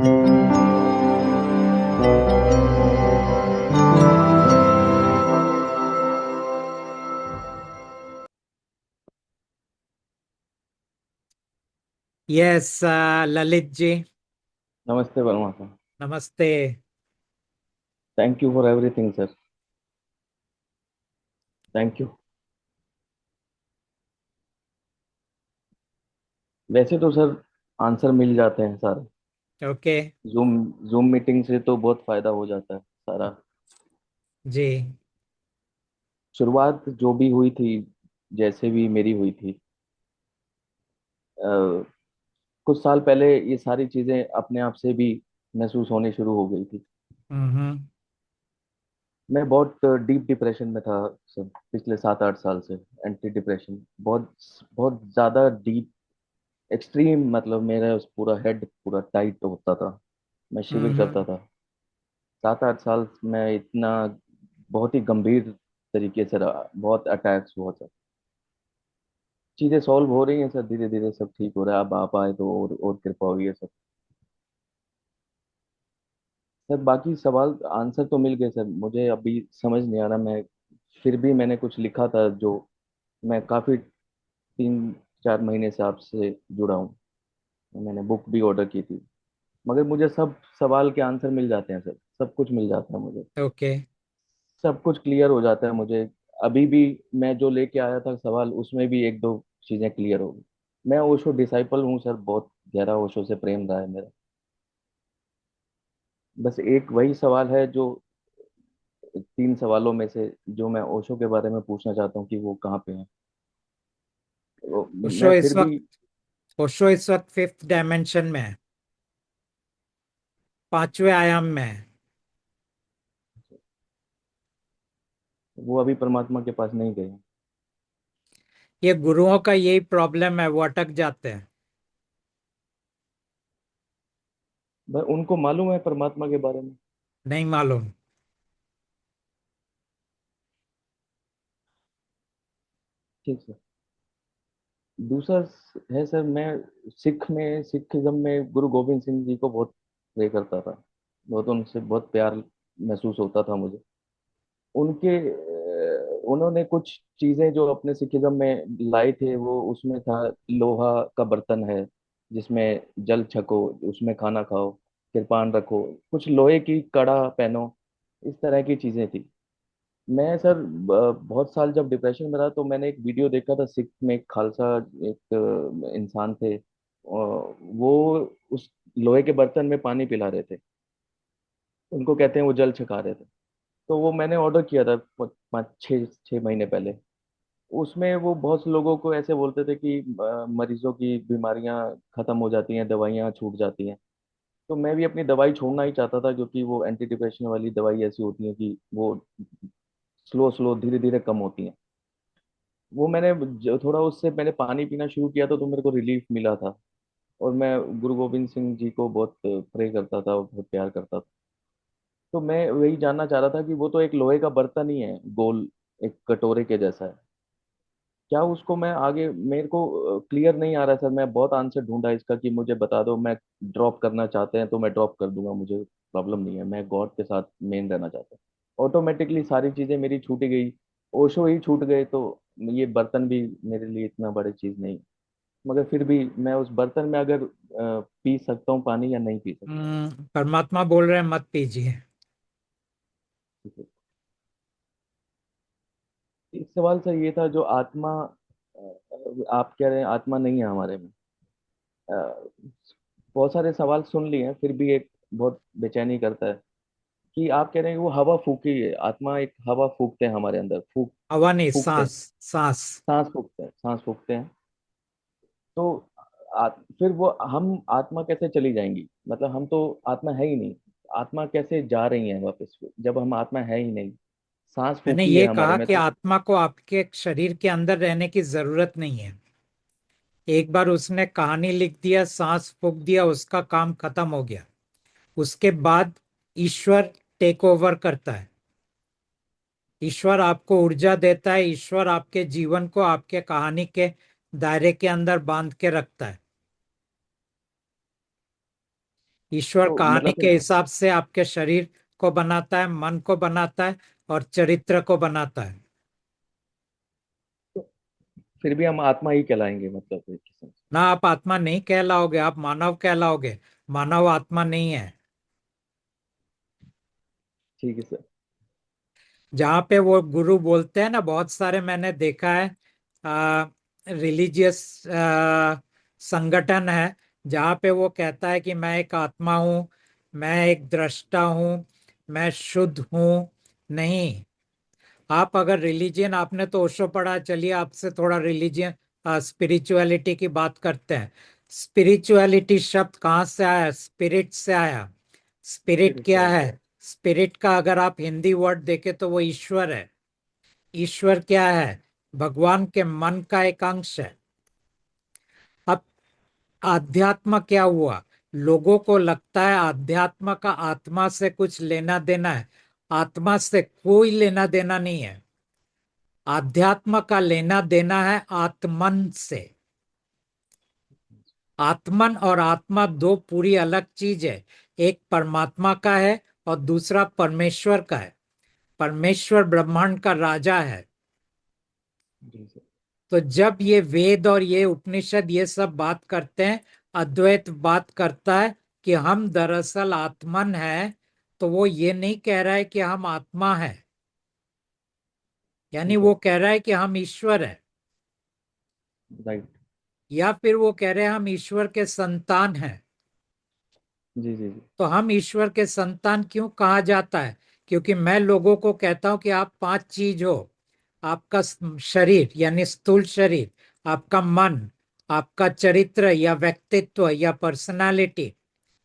Yes Lalit ji. नमस्ते Verma sir. नमस्ते। Thank you for everything sir. Thank you. वैसे तो सर आंसर मिल जाते हैं सारे। ओके। जूम जूम मीटिंग से तो बहुत फायदा हो जाता है सारा। जी। शुरुआत जो भी हुई थी, जैसे भी मेरी हुई थी, कुछ साल पहले ये सारी चीजें अपने आप से भी महसूस होने शुरू हो गई थी। हम्म। मैं बहुत डीप डिप्रेशन में था सर, पिछले 7-8 साल से। एंटी डिप्रेशन, बहुत बहुत ज्यादा डीप, एक्सट्रीम। मतलब मेरा उस पूरा हेड पूरा टाइट होता था, मैं शिविर करता हम्म। था। 7-8 साल में इतना बहुत ही गंभीर तरीके से रहा, बहुत अटैक्स हुआ सर। चीजें सॉल्व हो रही हैं सर, धीरे धीरे सब ठीक हो रहा है। अब आप आए तो और कृपा हुई है सर। सर बाकी सवाल आंसर तो मिल गए सर, मुझे अभी समझ नहीं आ रहा। मैं फिर भी मैंने कुछ लिखा था जो, मैं काफी 3-4 महीने से आपसे जुड़ा हूँ। मैंने बुक भी ऑर्डर की थी, मगर मुझे सब सवाल के आंसर मिल जाते हैं सर। सब कुछ मिल जाता है मुझे, ओके। सब कुछ क्लियर हो जाता है मुझे। अभी भी मैं जो लेके आया था सवाल, उसमें भी एक दो चीजें क्लियर हो गई। मैं ओशो डिसाइपल हूँ सर, बहुत गहरा ओशो से प्रेम रहा है मेरा। बस एक वही सवाल है जो, 3 सवालों में से, जो मैं ओशो के बारे में पूछना चाहता हूँ कि वो कहाँ पे है। ओशो मैं इस फिर भी, वक्त ओशो इस वक्त फिफ्थ डायमेंशन में है, पांचवें आयाम में है। वो अभी परमात्मा के पास नहीं गए। ये गुरुओं का यही प्रॉब्लम है, वो अटक जाते हैं। बस उनको मालूम है परमात्मा के बारे में। नहीं मालूम। ठीक सर। दूसरा है सर, मैं सिखिज्म में गुरु गोविंद सिंह जी को बहुत प्रे करता था। बहुत उनसे बहुत प्यार महसूस होता था मुझे। उन्होंने कुछ चीजें जो अपने सिखिज्म में लाए थे, वो उसमें था, लोहा का बर्तन है जिसमें जल छको, उसमें खाना खाओ, कृपान रखो, कुछ लोहे की कड़ा पहनो, इस तरह की चीजें थी। मैं सर बहुत साल जब डिप्रेशन में रहा, तो मैंने एक वीडियो देखा था। सिख में एक खालसा, एक इंसान थे, वो उस लोहे के बर्तन में पानी पिला रहे थे। उनको कहते हैं वो जल छका रहे थे। तो वो मैंने ऑर्डर किया था 5-6 महीने पहले। उसमें वो बहुत से लोगों को ऐसे बोलते थे कि मरीजों की बीमारियां खत्म हो जाती हैं, दवाइयां छूट जाती हैं। तो मैं भी अपनी दवाई छोड़ना ही चाहता था, क्योंकि वो एंटी डिप्रेशन वाली दवाई ऐसी होती है कि वो स्लो स्लो धीरे धीरे कम होती हैं। वो मैंने थोड़ा उससे मैंने पानी पीना शुरू किया था, तो मेरे को रिलीफ मिला था। और मैं गुरु गोविंद सिंह जी को बहुत प्रे करता था और बहुत प्यार करता था। तो मैं वही जानना चाह रहा था कि वो तो एक लोहे का बर्तन ही है, गोल, एक कटोरे के जैसा है। क्या उसको मैं आगे, मेरे को क्लियर नहीं आ रहा है सर। मैं बहुत आंसर ढूंढा इसका कि मुझे बता दो। मैं ड्रॉप करना चाहते हैं तो मैं ड्रॉप कर दूंगा, मुझे प्रॉब्लम नहीं है। मैं गॉड के साथ मेन रहना चाहता हूँ। ऑटोमेटिकली सारी चीजें मेरी छूटी गई, ओशो ही छूट गए, तो ये बर्तन भी मेरे लिए इतना बड़ी चीज नहीं। मगर फिर भी मैं उस बर्तन में अगर पी सकता हूँ पानी या नहीं पी सकता। परमात्मा बोल रहे हैं मत पीजिए। ठीक है। एक सवाल सर ये था, जो आत्मा, आप कह रहे हैं आत्मा नहीं है हमारे में। अ, बहुत सारे सवाल सुन लिए हैं, फिर भी एक बहुत बेचैनी करता है कि आप कह रहे हैं कि वो हवा फूकी है, आत्मा एक हवा फूकते हैं हमारे अंदर, हवा नहीं, फूकते हैं, सांस। सांस। सांस फूकते हैं, सांस फूकते हैं। तो फिर वो हम आत्मा कैसे चली जाएंगी? मतलब हम तो आत्मा है ही नहीं, आत्मा कैसे जा रही है वापस जब हम आत्मा है ही नहीं? सांस मैंने फूकी है ये हमारे कहा में कि तो। आत्मा को आपके शरीर के अंदर रहने की जरूरत नहीं है। एक बार उसने कहानी लिख दिया, सांस फूक दिया, उसका काम खत्म हो गया। उसके बाद ईश्वर टेक ओवर करता है। ईश्वर आपको ऊर्जा देता है। ईश्वर आपके जीवन को आपके कहानी के दायरे के अंदर बांध के रखता है। ईश्वर तो कहानी मतलब के हिसाब से आपके शरीर को बनाता है, मन को बनाता है और चरित्र को बनाता है। फिर भी हम आत्मा ही कहलाएंगे, मतलब एक किस्म से। ना आप आत्मा नहीं कहलाओगे, आप मानव कहलाओगे। मानव आत्मा नहीं है। ठीक है सर। जहाँ पे वो गुरु बोलते हैं ना, बहुत सारे मैंने देखा है, रिलीजियस संगठन है जहाँ पे वो कहता है कि मैं एक आत्मा हूँ, मैं एक दृष्टा हूँ, मैं शुद्ध हूँ। नहीं। आप अगर रिलीजियन, आपने तो ओशो पढ़ा, चलिए आपसे थोड़ा रिलीजियन स्पिरिचुअलिटी की बात करते हैं। स्पिरिचुअलिटी शब्द कहाँ से आया? स्पिरिट से आया। स्पिरिट फिर क्या से। है? स्पिरिट का अगर आप हिंदी वर्ड देखे तो वो ईश्वर है। ईश्वर क्या है? भगवान के मन का एक अंश है। अब आध्यात्म क्या हुआ? लोगों को लगता है आध्यात्म का आत्मा से कुछ लेना देना है। आत्मा से कोई लेना देना नहीं है। आध्यात्म का लेना देना है आत्मन से। आत्मन और आत्मा दो पूरी अलग चीज है। एक परमात्मा का है और दूसरा परमेश्वर का है। परमेश्वर ब्रह्मांड का राजा है। जी सर। तो जब ये वेद और ये उपनिषद ये सब बात करते हैं, अद्वैत बात करता है कि हम दरअसल आत्मन है, तो वो ये नहीं कह रहा है कि हम आत्मा है, जी यानी सर। वो कह रहा है कि हम ईश्वर है। राइट। या फिर वो कह रहे हैं हम ईश्वर के संतान हैं। जी जी जी। तो हम ईश्वर के संतान क्यों कहा जाता है? क्योंकि मैं लोगों को कहता हूं कि आप पांच चीज हो। आपका शरीर यानी स्थूल शरीर, आपका मन, आपका चरित्र या व्यक्तित्व या पर्सनालिटी,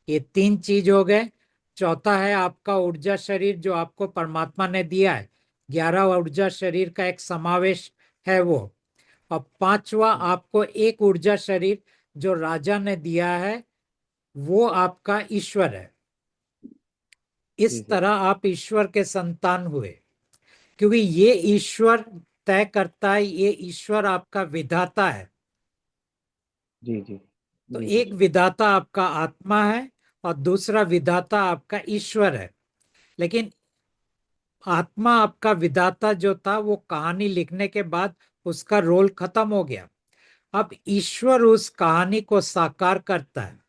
ये तीन चीज हो गए। चौथा है आपका ऊर्जा शरीर जो आपको परमात्मा ने दिया है। 11 ऊर्जा शरीर का एक समावेश है वो। और पांचवा आपको एक ऊर्जा शरीर जो राजा ने दिया है, वो आपका ईश्वर है। इस जी सर। तरह आप ईश्वर के संतान हुए। क्योंकि ये ईश्वर तय करता है, ये ईश्वर आपका विधाता है। जी जी तो जी सर। एक विधाता आपका आत्मा है और दूसरा विधाता आपका ईश्वर है। लेकिन आत्मा आपका विधाता जो था वो कहानी लिखने के बाद उसका रोल खत्म हो गया। अब ईश्वर उस कहानी को साकार करता है।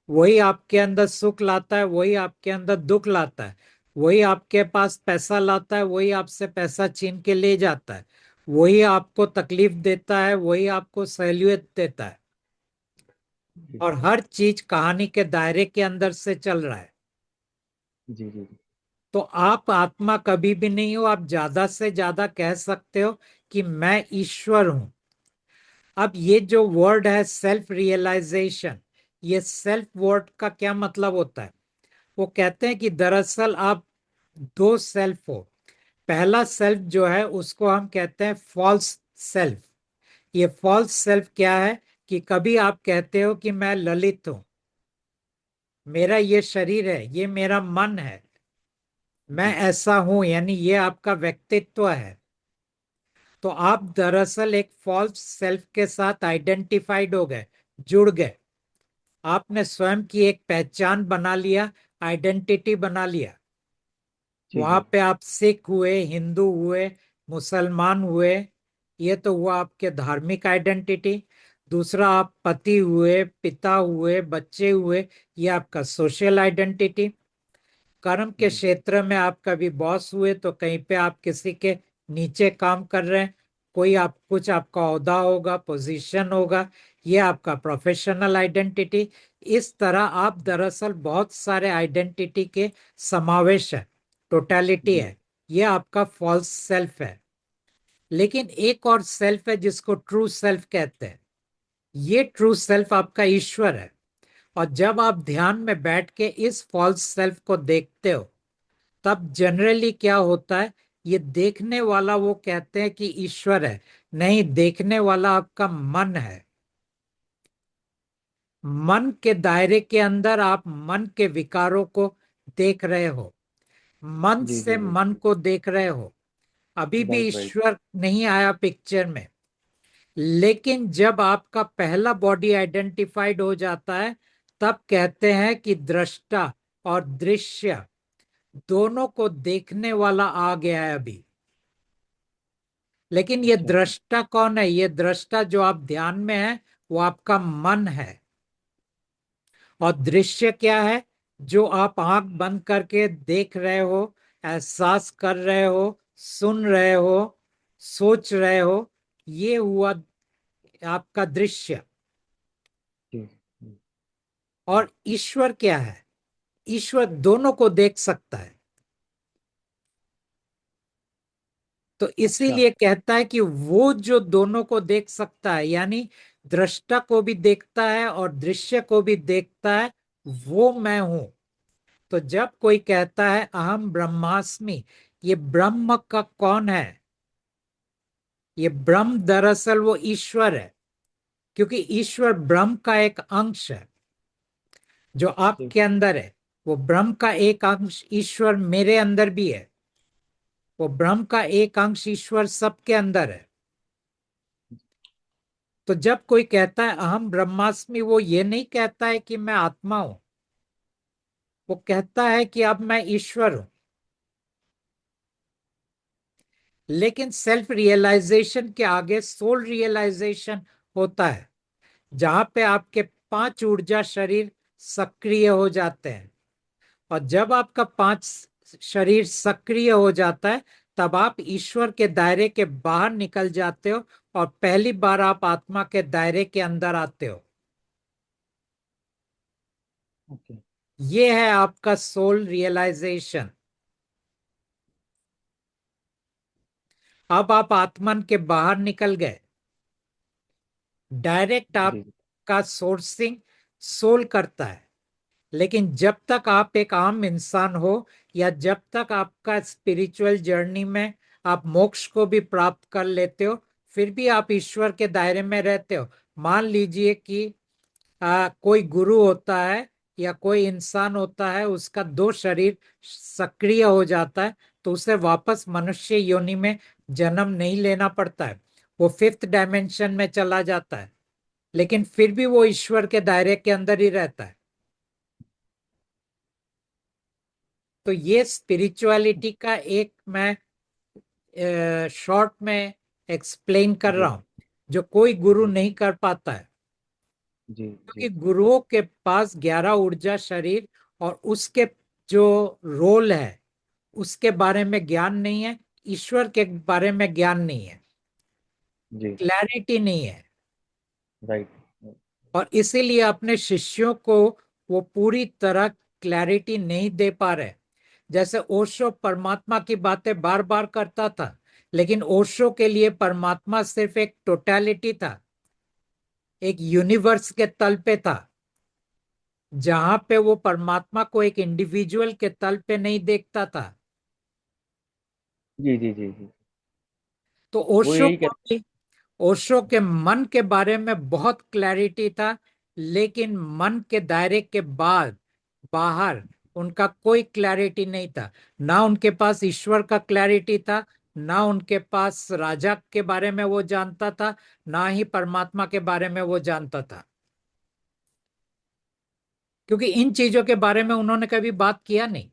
वही आपके अंदर सुख लाता है, वही आपके अंदर दुख लाता है। वही आपके पास पैसा लाता है, वही आपसे पैसा छीन के ले जाता है। वही आपको तकलीफ देता है, वही आपको सहूलियत देता है। जी और सर। हर चीज कहानी के दायरे के अंदर से चल रहा है। जी जी जी। तो आप आत्मा कभी भी नहीं हो। आप ज्यादा से ज्यादा कह सकते हो कि मैं ईश्वर हूं। अब ये जो वर्ड है सेल्फ रियलाइजेशन, ये सेल्फ वर्ड का क्या मतलब होता है? वो कहते हैं कि दरअसल आप दो सेल्फ हो। पहला सेल्फ जो है उसको हम कहते हैं फॉल्स सेल्फ। ये फॉल्स सेल्फ क्या है? कि कभी आप कहते हो कि मैं ललित हूं, मेरा ये शरीर है, ये मेरा मन है, मैं जी ऐसा हूं, यानी ये आपका व्यक्तित्व है। तो आप दरअसल एक फॉल्स सेल्फ के साथ आइडेंटिफाइड हो गए, जुड़ गए। आपने स्वयं की एक पहचान बना लिया, आइडेंटिटी बना लिया। जी वहां जी पे आप सिख हुए, हिंदू हुए, मुसलमान हुए, ये तो हुआ आपके धार्मिक आइडेंटिटी। दूसरा आप पति हुए, पिता हुए, बच्चे हुए, ये आपका सोशल आइडेंटिटी। कर्म के जी क्षेत्र में आप कभी बॉस हुए तो कहीं पे आप किसी के नीचे काम कर रहे हैं। कोई आप कुछ आपका ओहदा होगा, पोजीशन होगा, ये आपका प्रोफेशनल आइडेंटिटी। इस तरह आप दरअसल बहुत सारे आइडेंटिटी के समावेश है, टोटलिटी जी है। ये आपका फॉल्स सेल्फ है। लेकिन एक और सेल्फ है जिसको ट्रू सेल्फ कहते हैं। ये ट्रू सेल्फ आपका ईश्वर है। और जब आप ध्यान में बैठ के इस फॉल्स सेल्फ को देखते हो, तब जनरली क्या होता है? ये देखने वाला वो कहते हैं कि ईश्वर है। नहीं, देखने वाला आपका मन है। मन के दायरे के अंदर आप मन के विकारों को देख रहे हो, मन जी से जी जी। मन को देख रहे हो। अभी भी राइट राइट। ईश्वर नहीं आया पिक्चर में। लेकिन जब आपका पहला बॉडी आइडेंटिफाइड हो जाता है, तब कहते हैं कि दृष्टा और दृश्य दोनों को देखने वाला आ गया है अभी। लेकिन ये अच्छा। दृष्टा कौन है? ये दृष्टा जो आप ध्यान में है वो आपका मन है। और दृश्य क्या है? जो आप आंख बंद करके देख रहे हो, एहसास कर रहे हो, सुन रहे हो, सोच रहे हो, ये हुआ आपका दृश्य। जी। हम्म। और ईश्वर क्या है? ईश्वर दोनों को देख सकता है। तो अच्छा। इसीलिए कहता है कि वो जो दोनों को देख सकता है, यानी दृष्टा को भी देखता है और दृश्य को भी देखता है, वो मैं हूं। तो जब कोई कहता है अहम ब्रह्मास्मि, ये ब्रह्म का कौन है? ये ब्रह्म दरअसल वो ईश्वर है। क्योंकि ईश्वर ब्रह्म का एक अंश है जो जी आपके अंदर है। वो ब्रह्म का एक अंश ईश्वर मेरे अंदर भी है। वो ब्रह्म का एक अंश ईश्वर सबके अंदर है। तो जब कोई कहता है अहम ब्रह्मास्मि, वो ये नहीं कहता है कि मैं आत्मा हूं। वो कहता है कि अब मैं ईश्वर हूं। लेकिन सेल्फ रियलाइजेशन के आगे सोल रियलाइजेशन होता है, जहां पे आपके पांच ऊर्जा शरीर सक्रिय हो जाते हैं। और जब आपका पांच शरीर सक्रिय हो जाता है, तब आप ईश्वर के दायरे के बाहर निकल जाते हो और पहली बार आप आत्मा के दायरे के अंदर आते हो। ओके। ये है आपका सोल रियलाइजेशन। अब आप आत्मन के बाहर निकल गए। डायरेक्ट जी जी। आपका सोर्सिंग सोल करता है। लेकिन जब तक आप एक आम इंसान हो, या जब तक आपका स्पिरिचुअल जर्नी में आप मोक्ष को भी प्राप्त कर लेते हो, फिर भी आप ईश्वर के दायरे में रहते हो। मान लीजिए कि कोई गुरु होता है या कोई इंसान होता है, उसका दो शरीर सक्रिय हो जाता है, तो उसे वापस मनुष्य योनि में जन्म नहीं लेना पड़ता है। वो फिफ्थ डायमेंशन में चला जाता है, लेकिन फिर भी वो ईश्वर के दायरे के अंदर ही रहता है। तो ये स्पिरिचुअलिटी का एक मैं शॉर्ट में एक्सप्लेन कर रहा जी हूं, जो कोई गुरु जी। नहीं कर पाता है। जी क्योंकि जी। गुरुओं के पास 11 ऊर्जा शरीर और उसके जो रोल है उसके बारे में ज्ञान नहीं है, ईश्वर के बारे में ज्ञान नहीं है, जी। क्लैरिटी नहीं है। राइट। और इसीलिए अपने शिष्यों को वो पूरी तरह क्लैरिटी नहीं दे पा रहे। जैसे ओशो परमात्मा की बातें बार बार करता था, लेकिन ओशो के लिए परमात्मा सिर्फ एक टोटलिटी था, एक यूनिवर्स के तल पे था, जहां पे वो परमात्मा को एक इंडिविजुअल के तल पे नहीं देखता था। जी जी जी जी। तो वो ओशो यही को कहते भी, ओशो के मन के बारे में बहुत क्लैरिटी था, लेकिन मन के दायरे के बाद बाहर उनका कोई क्लैरिटी नहीं था। ना उनके पास ईश्वर का क्लैरिटी था, ना उनके पास राजा के बारे में वो जानता था, ना ही परमात्मा के बारे में वो जानता था। क्योंकि इन चीजों के बारे में उन्होंने कभी बात किया नहीं।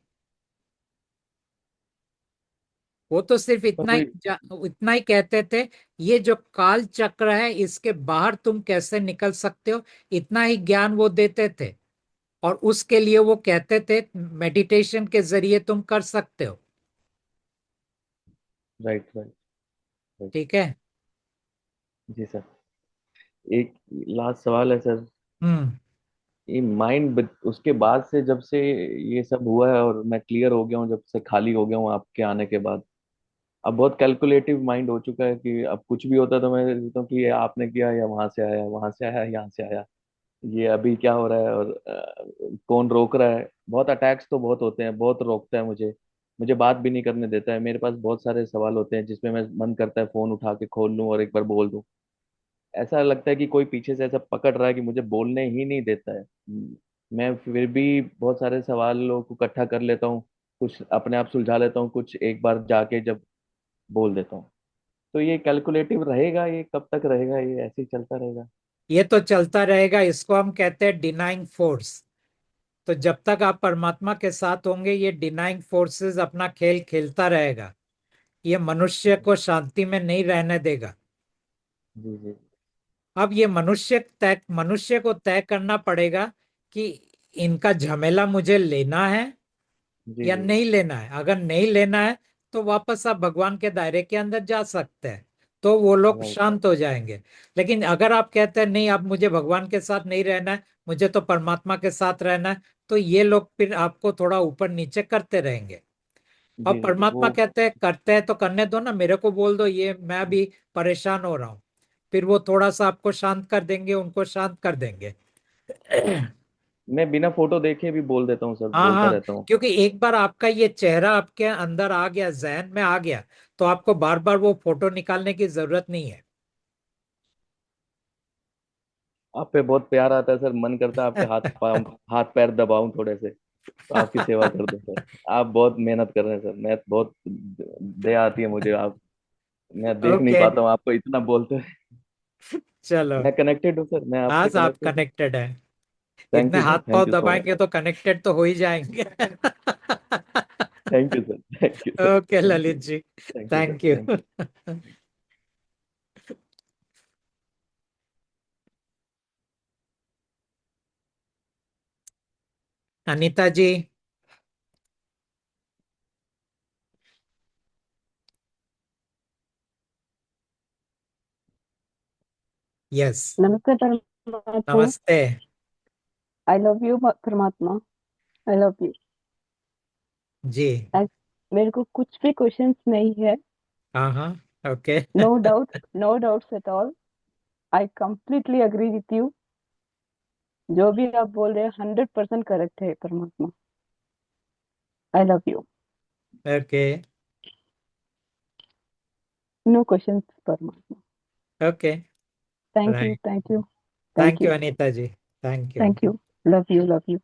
वो तो सिर्फ पर वही। इतना ही कहते थे, ये जो काल चक्र है इसके बाहर तुम कैसे निकल सकते हो, इतना ही ज्ञान वो देते थे। और उसके लिए वो कहते थे मेडिटेशन के जरिए तुम कर सकते हो। Right right right. ठीक है। जी सर। एक लास्ट सवाल है सर। हम्म। ये माइंड उसके बाद से, जब से ये सब हुआ है और मैं क्लियर हो गया हूँ, जब से खाली हो गया हूँ आपके आने के बाद, अब बहुत कैलकुलेटिव माइंड हो चुका है कि अब कुछ भी होता है तो मैं सोचता हूँ कि ये आपने किया या वहां से आया, वहां से आया, यहाँ से आया, ये अभी क्या हो रहा है, और कौन रोक रहा है। बहुत अटैक्स तो बहुत होते हैं, बहुत रोकता है मुझे। मुझे बात भी नहीं करने देता है। मेरे पास बहुत सारे सवाल होते हैं जिसमें मैं मन करता है फोन उठा के खोल लूं और एक बार बोल दूं। ऐसा लगता है कि कोई पीछे से ऐसा पकड़ रहा है कि मुझे बोलने ही नहीं देता है। मैं फिर भी बहुत सारे सवालों को इकट्ठा कर लेता हूँ, कुछ अपने आप सुलझा लेता हूँ, कुछ एक बार जाके जब बोल देता हूँ। तो ये कैलकुलेटिव रहेगा, ये कब तक रहेगा, ये ऐसे ही चलता रहेगा? ये तो चलता रहेगा, इसको हम कहते हैं डिनाइंग फोर्स। तो जब तक आप परमात्मा के साथ होंगे, ये डिनाइंग फोर्सेस अपना खेल खेलता रहेगा, ये मनुष्य को शांति में नहीं रहने देगा। जी जी अब ये मनुष्य को तय करना पड़ेगा कि इनका झमेला मुझे लेना है जी या जी। नहीं लेना है। अगर नहीं लेना है तो वापस आप भगवान के दायरे के अंदर जा सकते हैं, तो वो लोग राइट। शांत हो जाएंगे। लेकिन अगर आप कहते हैं नहीं, अब मुझे भगवान के साथ नहीं रहना है, मुझे तो परमात्मा के साथ रहना है, तो ये लोग फिर आपको थोड़ा ऊपर नीचे करते रहेंगे। और जी जी वो। परमात्मा कहते हैं करते हैं तो करने दो ना, मेरे को बोल दो ये मैं भी परेशान हो रहा हूँ, फिर वो थोड़ा सा आपको शांत कर देंगे, उनको शांत कर देंगे। मैं बिना फोटो देखे भी बोल देता हूँ सर, हाँ बोलता हाँ, रहता हूँ। क्योंकि एक बार आपका ये चेहरा आपके अंदर आ गया, जहन में आ गया, तो आपको बार बार वो फोटो निकालने की जरूरत नहीं है। आप पे बहुत प्यार आता है सर, मन करता है आपके हाथ पैर दबाऊं थोड़े से, तो आपकी सेवा कर दूं सर। आप बहुत मेहनत कर रहे हैं सर, मैं बहुत दया आती है मुझे। आप, मैं देख नहीं ओके, पाता हूँ आपको इतना बोलते हुए। चलो। मैं कनेक्टेड हूँ सर, मैं आपसे आज आप कनेक्टेड हूँ। कनेक्टेड है, थैंक इतने यू हाथ सर, पांव थैंक यू सो मच। दबाएंगे तो कनेक्टेड तो हो ही जाएंगे। Thank you sir, thank you sir, okay thank you, Lalit ji, thank you sir, thank you. Thank you. Anita ji. Yes. नमस्ते परमात्मा। नमस्ते। आई लव यू परमात्मा। I love you. जी। मेरे को कुछ भी क्वेश्चंस नहीं है। हाँ हाँ। Okay. No doubt, no doubts at all. I completely agree with you. जो भी आप बोल रहे हैं 100% करेक्ट है परमात्मा। I love you. Okay. No questions परमात्मा। Okay. Thank you, right. Thank you, thank thank you you, Anita ji. Thank you. Thank you. Love you, love you.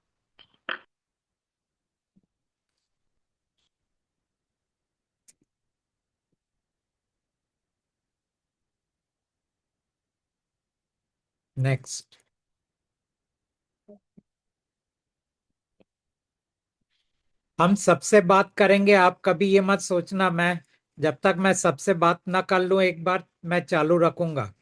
Next. हम सबसे बात करेंगे, आप कभी ये मत सोचना, मैं जब तक मैं सबसे बात ना कर लूं एक बार, मैं चालू रखूंगा।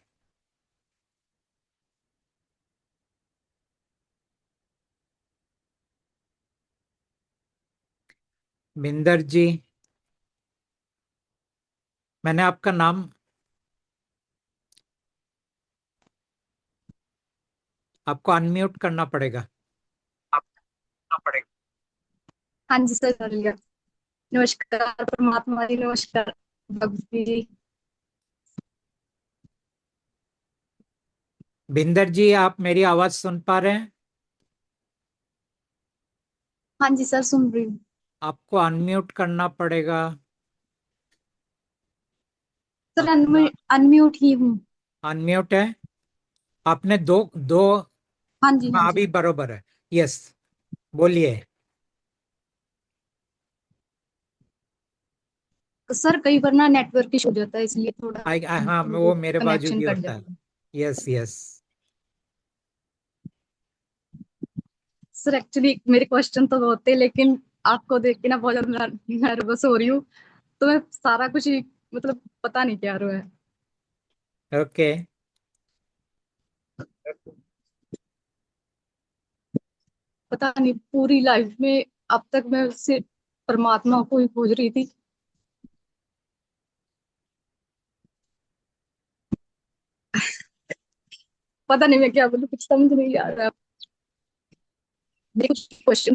बिंदर जी, मैंने आपका नाम, आपको अनम्यूट करना पड़ेगा। आप करना पड़ेगा। हाँ जी सर, कर लिया। नमस्कार परमात्मा जी, नमस्कार भक्ति जी। बिंदर जी, आप मेरी आवाज सुन पा रहे हैं? हाँ जी सर, सुन रही हूँ। आपको अनम्यूट करना पड़ेगा सर अपना। अनम्यूट ही हूँ। अनम्यूट है आपने? दो दो। हाँ जी, हाँ हाँ जी। अभी बरोबर है। यस, बोलिए। सर कई बार ना नेटवर्क इशू हो जाता है, इसलिए थोड़ा हाँ वो मेरे बाजू कनेक्शन भी कट होता है। जाता है। Yes yes. सर एक्चुअली मेरे क्वेश्चन तो बहुत थे, लेकिन आपको देख के ना बहुत ज्यादा नर्वस हो रही हूँ। तो मैं सारा कुछ ही मतलब पता नहीं क्या रहा है। ओके। पता नहीं पूरी लाइफ में अब तक मैं सिर्फ परमात्मा को ही खोज रही थी। पता नहीं मैं क्या बोलूं, कुछ समझ नहीं आ रहा। मेरे कुछ क्वेश्चन।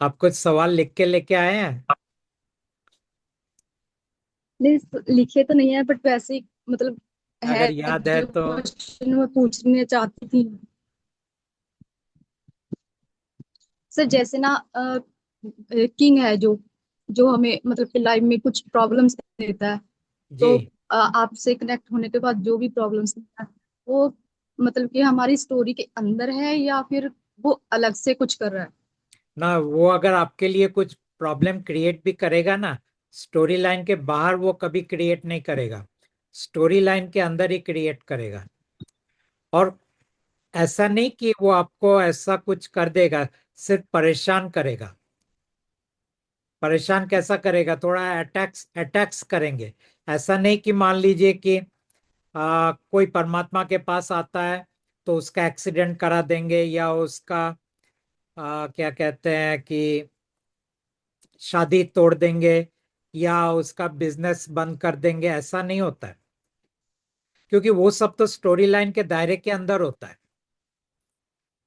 आप कुछ सवाल लिख के लेके आए हैं? नहीं लिखे तो नहीं है, बट वैसे ही मतलब है अगर याद है जो तो। क्वेश्चन मैं पूछने चाहती थी। सर जैसे ना किंग है जो जो हमें मतलब कि लाइफ में कुछ प्रॉब्लम्स देता है। जी। तो आपसे कनेक्ट होने के बाद जो भी प्रॉब्लम्स देता है, वो मतलब कि हमारी स्टोरी के अंदर है या फिर वो अलग से कुछ कर रहा है। ना वो अगर आपके लिए कुछ प्रॉब्लम क्रिएट भी करेगा ना, स्टोरी लाइन के बाहर वो कभी क्रिएट नहीं करेगा। स्टोरी लाइन के अंदर ही क्रिएट करेगा। और ऐसा नहीं कि वो आपको ऐसा कुछ कर देगा, सिर्फ परेशान करेगा। परेशान कैसा करेगा, थोड़ा अटैक्स अटैक्स करेंगे। ऐसा नहीं कि मान लीजिए कि कोई परमात्मा के पास आता है तो उसका एक्सीडेंट करा देंगे, या उसका क्या कहते हैं कि शादी तोड़ देंगे, या उसका बिजनेस बंद कर देंगे। ऐसा नहीं होता है, क्योंकि वो सब तो स्टोरी लाइन के दायरे के अंदर होता है।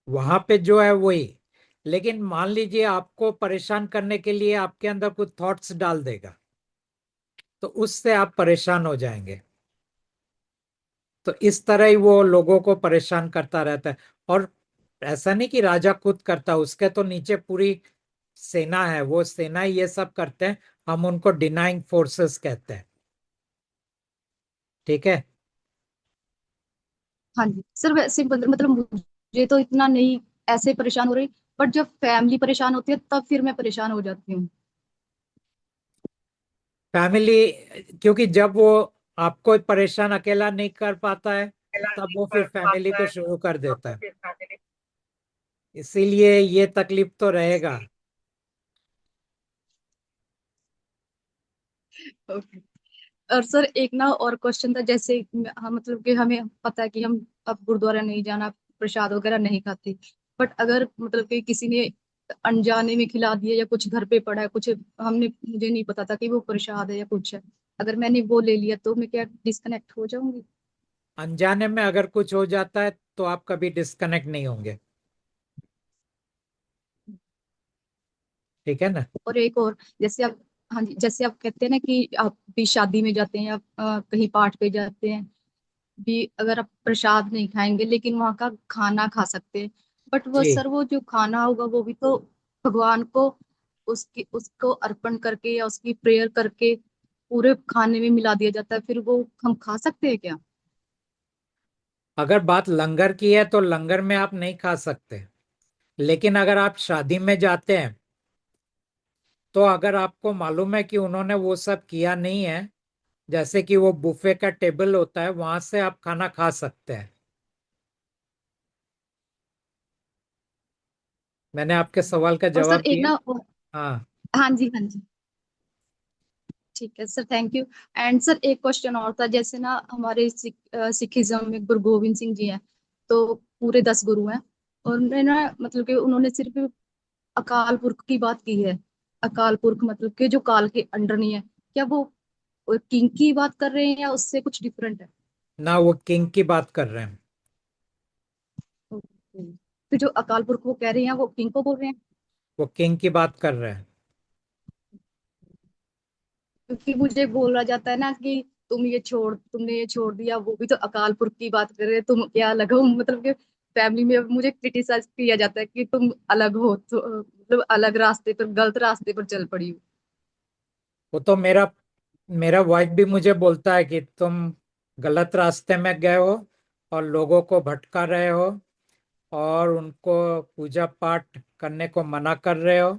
वहां पे जो है वही। लेकिन मान लीजिए आपको परेशान करने के लिए आपके अंदर कुछ थॉट्स डाल देगा, तो उससे आप परेशान हो जाएंगे। तो इस तरह ही वो लोगों को परेशान करता रहता है। और ऐसा नहीं कि राजा खुद करता, उसके तो नीचे पूरी सेना है, वो सेना ही ये सब करते हैं। हम उनको डिनाइंग फोर्सेस कहते हैं। ठीक है। हाँ जी सर, वैसे मतलब मुझे तो इतना नहीं ऐसे परेशान हो रही, बट जब फैमिली परेशान होती है तब फिर मैं परेशान हो जाती हूँ। फैमिली, क्योंकि जब वो आपको परेशान अकेला नहीं कर पाता है, तब वो फिर फैमिली को शुरू कर देता है। इसीलिए ये तकलीफ तो रहेगा। ओके। और सर एक ना और क्वेश्चन था, जैसे हम मतलब कि हमें पता है कि हम अब गुरुद्वारा नहीं जाना, प्रसाद वगैरह नहीं खाते, बट अगर मतलब कि किसी ने अनजाने में खिला दिया या कुछ घर पे पड़ा है कुछ, हमने मुझे नहीं पता था कि वो प्रसाद है या कुछ है, अगर मैंने वो ले लिया तो मैं क्या डिस्कनेक्ट हो जाऊंगी? अनजाने में अगर कुछ हो जाता है तो आप कभी डिस्कनेक्ट नहीं होंगे। ठीक है ना। और एक और, जैसे आप, हाँ जी, जैसे आप कहते हैं ना कि आप भी शादी में जाते हैं या कहीं पार्ट पे जाते हैं भी, अगर आप प्रसाद नहीं खाएंगे लेकिन वहाँ का खाना खा सकते हैं, बट वो जी, सर वो जो खाना होगा वो भी तो भगवान को उसकी उसको अर्पण करके या उसकी प्रेयर करके पूरे खाने में मिला दिया जाता है, फिर वो हम खा सकते हैं क्या? अगर बात लंगर की है तो लंगर में आप नहीं खा सकते। लेकिन अगर आप शादी में जाते हैं, तो अगर आपको मालूम है कि उन्होंने वो सब किया नहीं है, जैसे कि वो बुफे का टेबल होता है, वहां से आप खाना खा सकते हैं। मैंने आपके सवाल का और सर जवाब एक दिया। ना, हाँ। हाँ जी हाँ जी, ठीक है sir, thank you. And sir एक क्वेश्चन और था, जैसे ना हमारे सिखिज्म में गुरु गोविंद सिंह जी हैं, तो पूरे 10 गुरु हैं, और उन्होंने ना मतलब कि उन्होंने सिर्फ अकाल पुरख की बात की है। अकाल पुरख मतलब कि जो काल के अंडर नहीं है, क्या वो किंग की बात कर रहे हैं या उससे कुछ डिफरेंट है? ना, वो किंग की बात कर रहे हैं। ओके। तो जो अकाल पुरख वो कह रहे हैं वो किंग को बोल रहे हैं? वो किंग की बात कर रहे हैं। क्योंकि मुझे बोला जाता है ना कि तुमने ये छोड़ दिया, वो भी तो अकाल पुरख की बात कर रहे हैं, तुम क्या अलग हो, मतलब कि फैमिली में मुझे क्रिटिसाइज किया जाता है कि तुम अलग हो, तो मतलब अलग रास्ते पर, गलत रास्ते पर चल पड़ी हो। वो तो मेरा मेरा वाइफ भी मुझे बोलता है कि तुम गलत रास्ते में गए हो, और लोगों को भटका रहे हो, और उनको पूजा पाठ करने को मना कर रहे हो।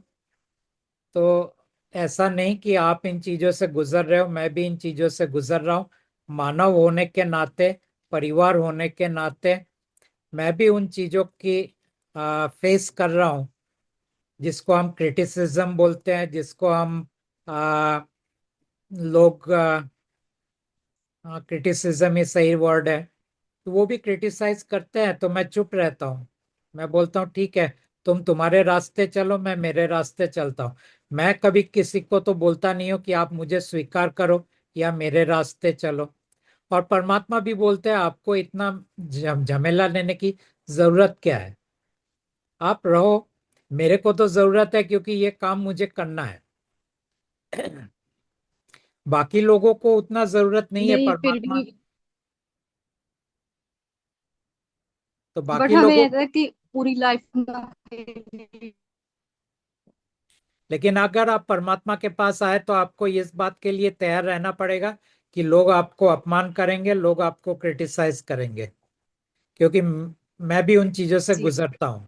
तो ऐसा नहीं कि आप इन चीजों से गुजर रहे हो, मैं भी इन चीजों से गुजर रहा हूँ। मानव होने के नाते, परिवार होने के नाते, मैं भी उन चीजों की फेस कर रहा हूँ, जिसको हम क्रिटिसिज्म बोलते हैं, जिसको हम आ, लोग, क्रिटिसिज्म ही सही वर्ड है। तो वो भी क्रिटिसाइज करते हैं, तो मैं चुप रहता हूँ। मैं बोलता हूँ ठीक है, तुम तुम्हारे रास्ते चलो, मैं मेरे रास्ते चलता हूँ। मैं कभी किसी को तो बोलता नहीं हूँ कि आप मुझे स्वीकार करो या मेरे रास्ते चलो। और परमात्मा भी बोलते हैं आपको इतना झमेला लेने की जरूरत क्या है, आप रहो। मेरे को तो जरूरत है, क्योंकि ये काम मुझे करना है। बाकी लोगों को उतना जरूरत नहीं है, नहीं फिर परमात्मा। भी, तो बट बाकी हमें लोगों ऐसा है को। कि पूरी लाइफ में, लेकिन अगर आप परमात्मा के पास आए तो आपको इस बात के लिए तैयार रहना पड़ेगा कि लोग आपको अपमान करेंगे, लोग आपको क्रिटिसाइज करेंगे, क्योंकि मैं भी उन चीजों से जी गुजरता हूँ।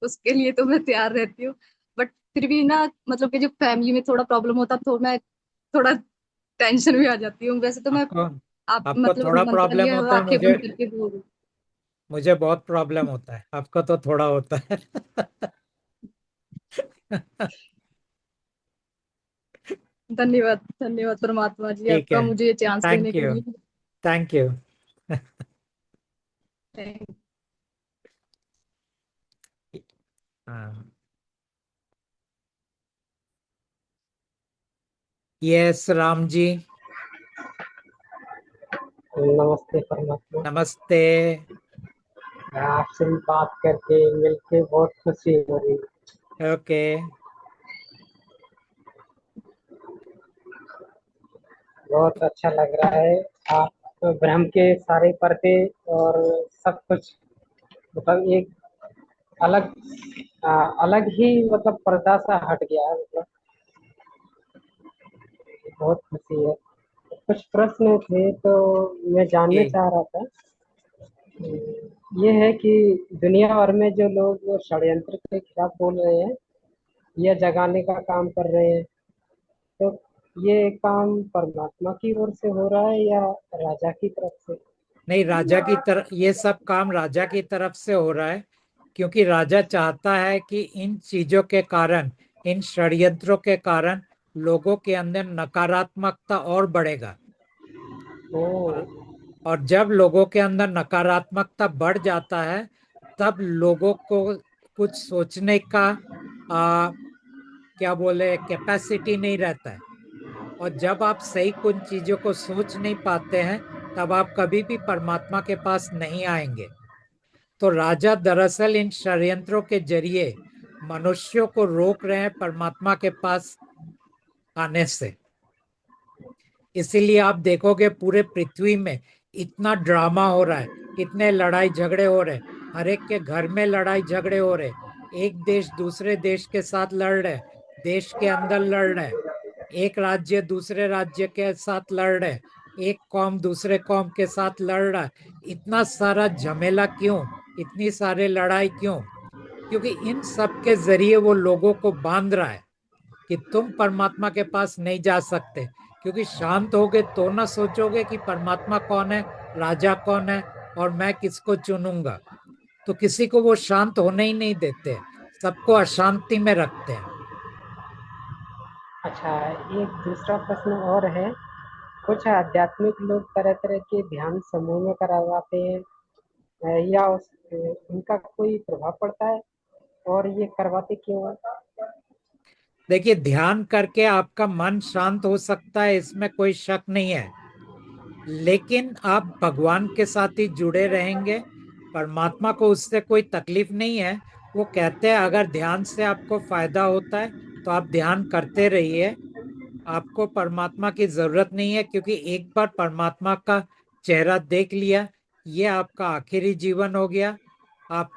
उसके लिए तो मैं तैयार रहती हूँ, बट फिर भी ना मतलब कि जो फैमिली में थोड़ा प्रॉब्लम होता तो मैं थोड़ा टेंशन भी आ जाती हूँ। वैसे तो मैं आपको आप आपको मतलब थोड़ा प्रॉब्लम मंत्रालय होता है, आंखें मुझे बंद करके बोल। मुझे बहुत प्रॉब्लम होता है, आपको तो थोड़ा होता है। धन्यवाद, धन्यवाद परमात्मा जी ठीक आपका है, मुझे ये चांस देने थैंक के यू, लिए। Thank you. Thank हाँ, यस राम जी, नमस्ते परमात्मा। नमस्ते। आपसे भी बात करके मिलके बहुत खुशी हो रही। ओके, बहुत अच्छा लग रहा है। आप तो ब्रह्म के सारे पर्दे और सब कुछ मतलब एक अलग अलग ही मतलब पर्दा सा हट गया है। मतलब बहुत खुशी है। कुछ प्रश्न थे तो मैं जानना जी। चाह रहा था। ये है कि दुनिया भर में जो लोग षड्यंत्र के खिलाफ बोल रहे हैं या जगाने का काम कर रहे हैं, तो ये काम परमात्मा की ओर से हो रहा है या राजा की तरफ से? नहीं, राजा की तरफ, ये सब काम राजा की तरफ से हो रहा है, क्योंकि राजा चाहता है कि इन चीजों के कारण, इन षड्यंत्रों के कारण लोगों के अंदर नकारात्मकता और बढ़ेगा। ओ, और और जब लोगों के अंदर नकारात्मकता बढ़ जाता है, तब लोगों को कुछ सोचने का क्या बोले कैपेसिटी नहीं रहता है। और जब आप सही कुछ चीजों को सोच नहीं पाते हैं, तब आप कभी भी परमात्मा के पास नहीं आएंगे। तो राजा दरअसल इन षड्यंत्रों के जरिए मनुष्यों को रोक रहे हैं परमात्मा के पास आने से। इसीलिए आप देखोगे पूरे पृथ्वी में इतना ड्रामा हो रहा है, इतने लड़ाई झगड़े हो रहे, हर एक के घर में लड़ाई झगड़े हो रहे, एक देश दूसरे देश के साथ लड़ रहे, देश के अंदर लड़ रहे, एक राज्य दूसरे राज्य के साथ लड़ रहे, एक कौम दूसरे कौम के साथ लड़ रहा है। इतना सारा झमेला क्यों, इतनी सारे लड़ाई क्यों? क्योंकि इन सब के जरिए वो लोगों को बांध रहा है कि तुम परमात्मा के पास नहीं जा सकते। क्योंकि शांत होगे तो ना सोचोगे कि परमात्मा कौन है, राजा कौन है, और मैं किसको चुनूंगा। तो किसी को वो शांत होने ही नहीं देते, सबको अशांति में रखते हैं। अच्छा, एक दूसरा प्रश्न और है। कुछ आध्यात्मिक लोग तरह तरह के ध्यान समूह में करवाते हैं, या उनका कोई प्रभाव पड़ता है, और ये करवाते क्यों है? देखिए, ध्यान करके आपका मन शांत हो सकता है, इसमें कोई शक नहीं है, लेकिन आप भगवान के साथ ही जुड़े रहेंगे। परमात्मा को उससे कोई तकलीफ नहीं है। वो कहते हैं अगर ध्यान से आपको फायदा होता है तो आप ध्यान करते रहिए, आपको परमात्मा की जरूरत नहीं है, क्योंकि एक बार परमात्मा का चेहरा देख लिया, ये आपका आखिरी जीवन हो गया। आप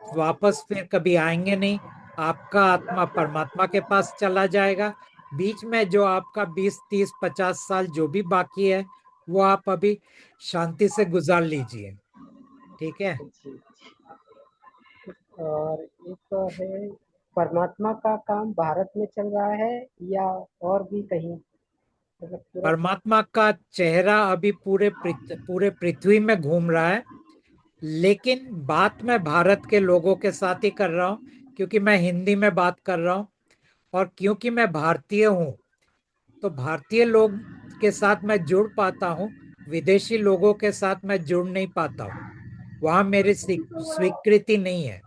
वापस फिर कभी आएंगे नहीं, आपका आत्मा परमात्मा के पास चला जाएगा। बीच में जो आपका 20 30 50 साल जो भी बाकी है, वो आप अभी शांति से गुजार लीजिए। ठीक है। जी। और एक तो है, परमात्मा का काम भारत में चल रहा है या और भी कहीं, मतलब पूरा? परमात्मा का चेहरा अभी पूरे पृथ्वी में घूम रहा है, लेकिन बात मैं भारत के लोगों के साथ ही कर रहा हूँ, क्योंकि मैं हिंदी में बात कर रहा हूँ। और क्योंकि मैं भारतीय हूँ, तो भारतीय लोग के साथ मैं जुड़ पाता हूँ, विदेशी लोगों के साथ मैं जुड़ नहीं पाता हूँ, वहां मेरी स्वीकृति नहीं है।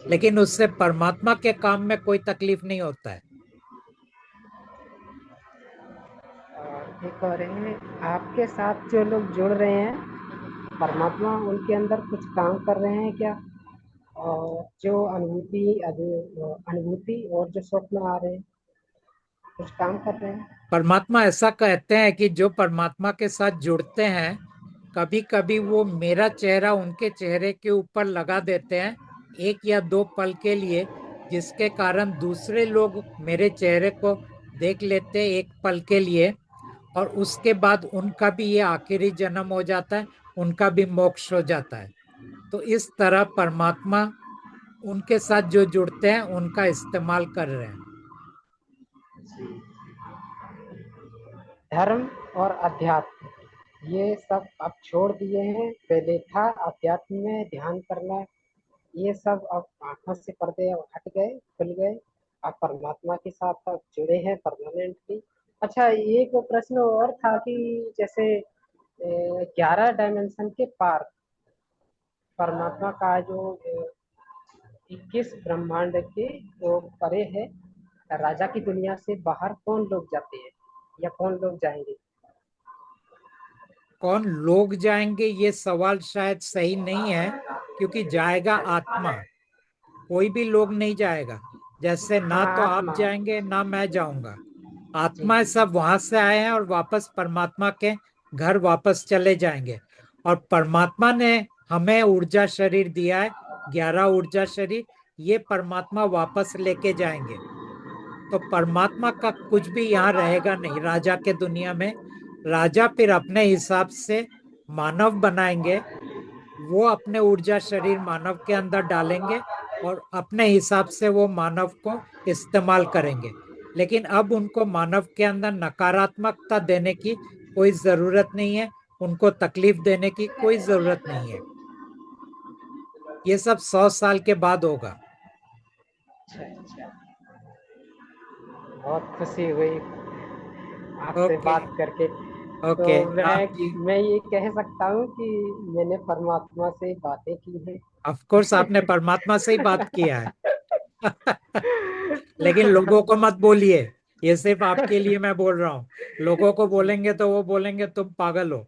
लेकिन उससे परमात्मा के काम में कोई तकलीफ नहीं होता है। और एक और है, आपके साथ जो लोग जुड़ रहे हैं, परमात्मा उनके अंदर कुछ काम कर रहे हैं क्या? और जो अनुभूति और जो स्वप्न आ रहे हैं, कुछ काम कर रहे हैं? परमात्मा ऐसा कहते हैं कि जो परमात्मा के साथ जुड़ते हैं, कभी कभी वो मेरा चेहरा उनके चेहरे के ऊपर लगा देते हैं, 1 या 2 पल के लिए, जिसके कारण दूसरे लोग मेरे चेहरे को देख लेते हैं 1 पल के लिए, और उसके बाद उनका भी ये आखिरी जन्म हो जाता है, उनका भी मोक्ष हो जाता है। तो इस तरह परमात्मा उनके साथ जो जुड़ते हैं उनका इस्तेमाल कर रहे हैं। धर्म और अध्यात्म ये सब अब छोड़ दिए हैं। पहले था अध्यात्म में ध्यान करना, ये सब अब आंखों से पर्दे अब हट गए, खुल गए। अब परमात्मा के साथ अब जुड़े हैं परमानेंटली। अच्छा, एक प्रश्न और था कि जैसे 11 डायमेंशन के पार परमात्मा का जो 21 ब्रह्मांड के जो परे है, राजा की दुनिया से बाहर कौन लोग जाते हैं या कौन लोग जाएंगे? कौन लोग जाएंगे ये सवाल शायद सही नहीं है, क्योंकि जाएगा आत्मा, कोई भी लोग नहीं जाएगा। जैसे ना हाँ, तो आप आत्मा। जाएंगे ना मैं जाऊंगा। जी आत्मा जी। सब वहां से आए हैं और वापस परमात्मा के घर वापस चले जाएंगे। और परमात्मा ने हमें ऊर्जा शरीर दिया है, 11 ऊर्जा शरीर, ये परमात्मा वापस लेके जाएंगे। तो परमात्मा का कुछ भी यहाँ रहेगा नहीं राजा के दुनिया में। राजा फिर अपने हिसाब से मानव बनाएंगे, वो अपने ऊर्जा शरीर मानव के अंदर डालेंगे और अपने हिसाब से वो मानव को इस्तेमाल करेंगे। लेकिन अब उनको मानव के अंदर नकारात्मकता देने की कोई जरूरत नहीं है, उनको तकलीफ देने की कोई जरूरत नहीं है। ये सब 100 साल के बाद होगा। अच्छा अच्छा, बहुत खुशी हुई आपसे ओके। बात करके। तो ओके राम मैं जी। मैं ये कह सकता हूँ कि मैंने परमात्मा से बातें की हैं। ऑफ कोर्स आपने परमात्मा से ही बात किया है। लेकिन लोगों को मत बोलिए, ये सिर्फ आपके लिए मैं बोल रहा हूँ। लोगों को जी। बोलेंगे तो वो बोलेंगे तुम पागल हो।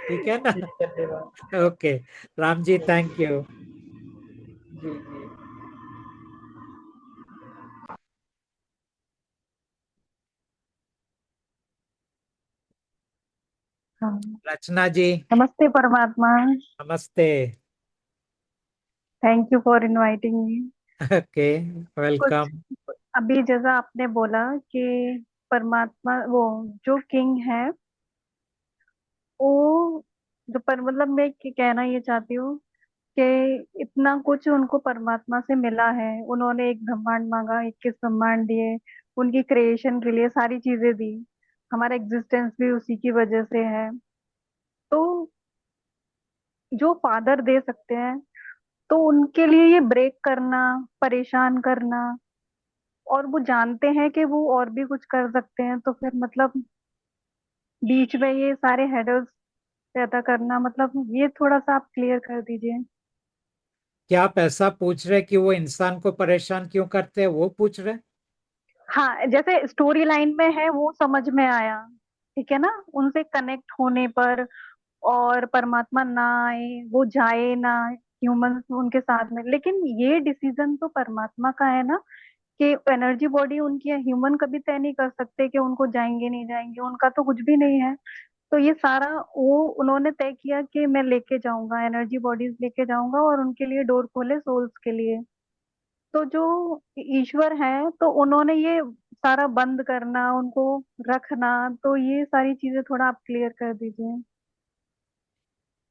ठीक है ना। ठीक है, धन्यवाद। ओके राम जी, जी थैंक यू। जी। जी। हाँ। रचना जी। नमस्ते परमात्मा। नमस्ते। Thank you for inviting me. Okay, कुछ वेलकम। अभी जैसा आपने बोला कि परमात्मा वो जो किंग है, वो जो पर मतलब मैं कहना ये चाहती हूँ कि इतना कुछ उनको परमात्मा से मिला है। उन्होंने एक ब्रह्मांड मांगा, 21 ब्रह्मांड दिए, उनकी क्रिएशन के लिए सारी चीजें दी। हमारा एग्जिस्टेंस भी उसी की वजह से है। तो जो फादर दे सकते हैं, तो उनके लिए ये ब्रेक करना, परेशान करना, और वो जानते हैं कि वो और भी कुछ कर सकते हैं, तो फिर मतलब बीच में ये सारे हेडर्स पैदा करना, मतलब ये थोड़ा सा आप क्लियर कर दीजिए। क्या आप ऐसा पूछ रहे कि वो इंसान को परेशान क्यों करते हैं, वो पूछ रहे? हाँ, जैसे स्टोरी लाइन में है वो समझ में आया, ठीक है ना, उनसे कनेक्ट होने पर। और परमात्मा ना आए, वो जाए ना, ह्यूमंस उनके साथ में, लेकिन ये डिसीजन तो परमात्मा का है ना, कि एनर्जी बॉडी उनकी है। ह्यूमन कभी तय नहीं कर सकते कि उनको जाएंगे नहीं जाएंगे, उनका तो कुछ भी नहीं है। तो ये सारा वो उन्होंने तय किया कि मैं लेके जाऊंगा, एनर्जी बॉडीज लेके जाऊंगा और उनके लिए डोर खोले सोल्स के लिए। तो जो ईश्वर है, तो उन्होंने ये सारा बंद करना, उनको रखना, तो ये सारी चीजें थोड़ा आप क्लियर कर दीजिए।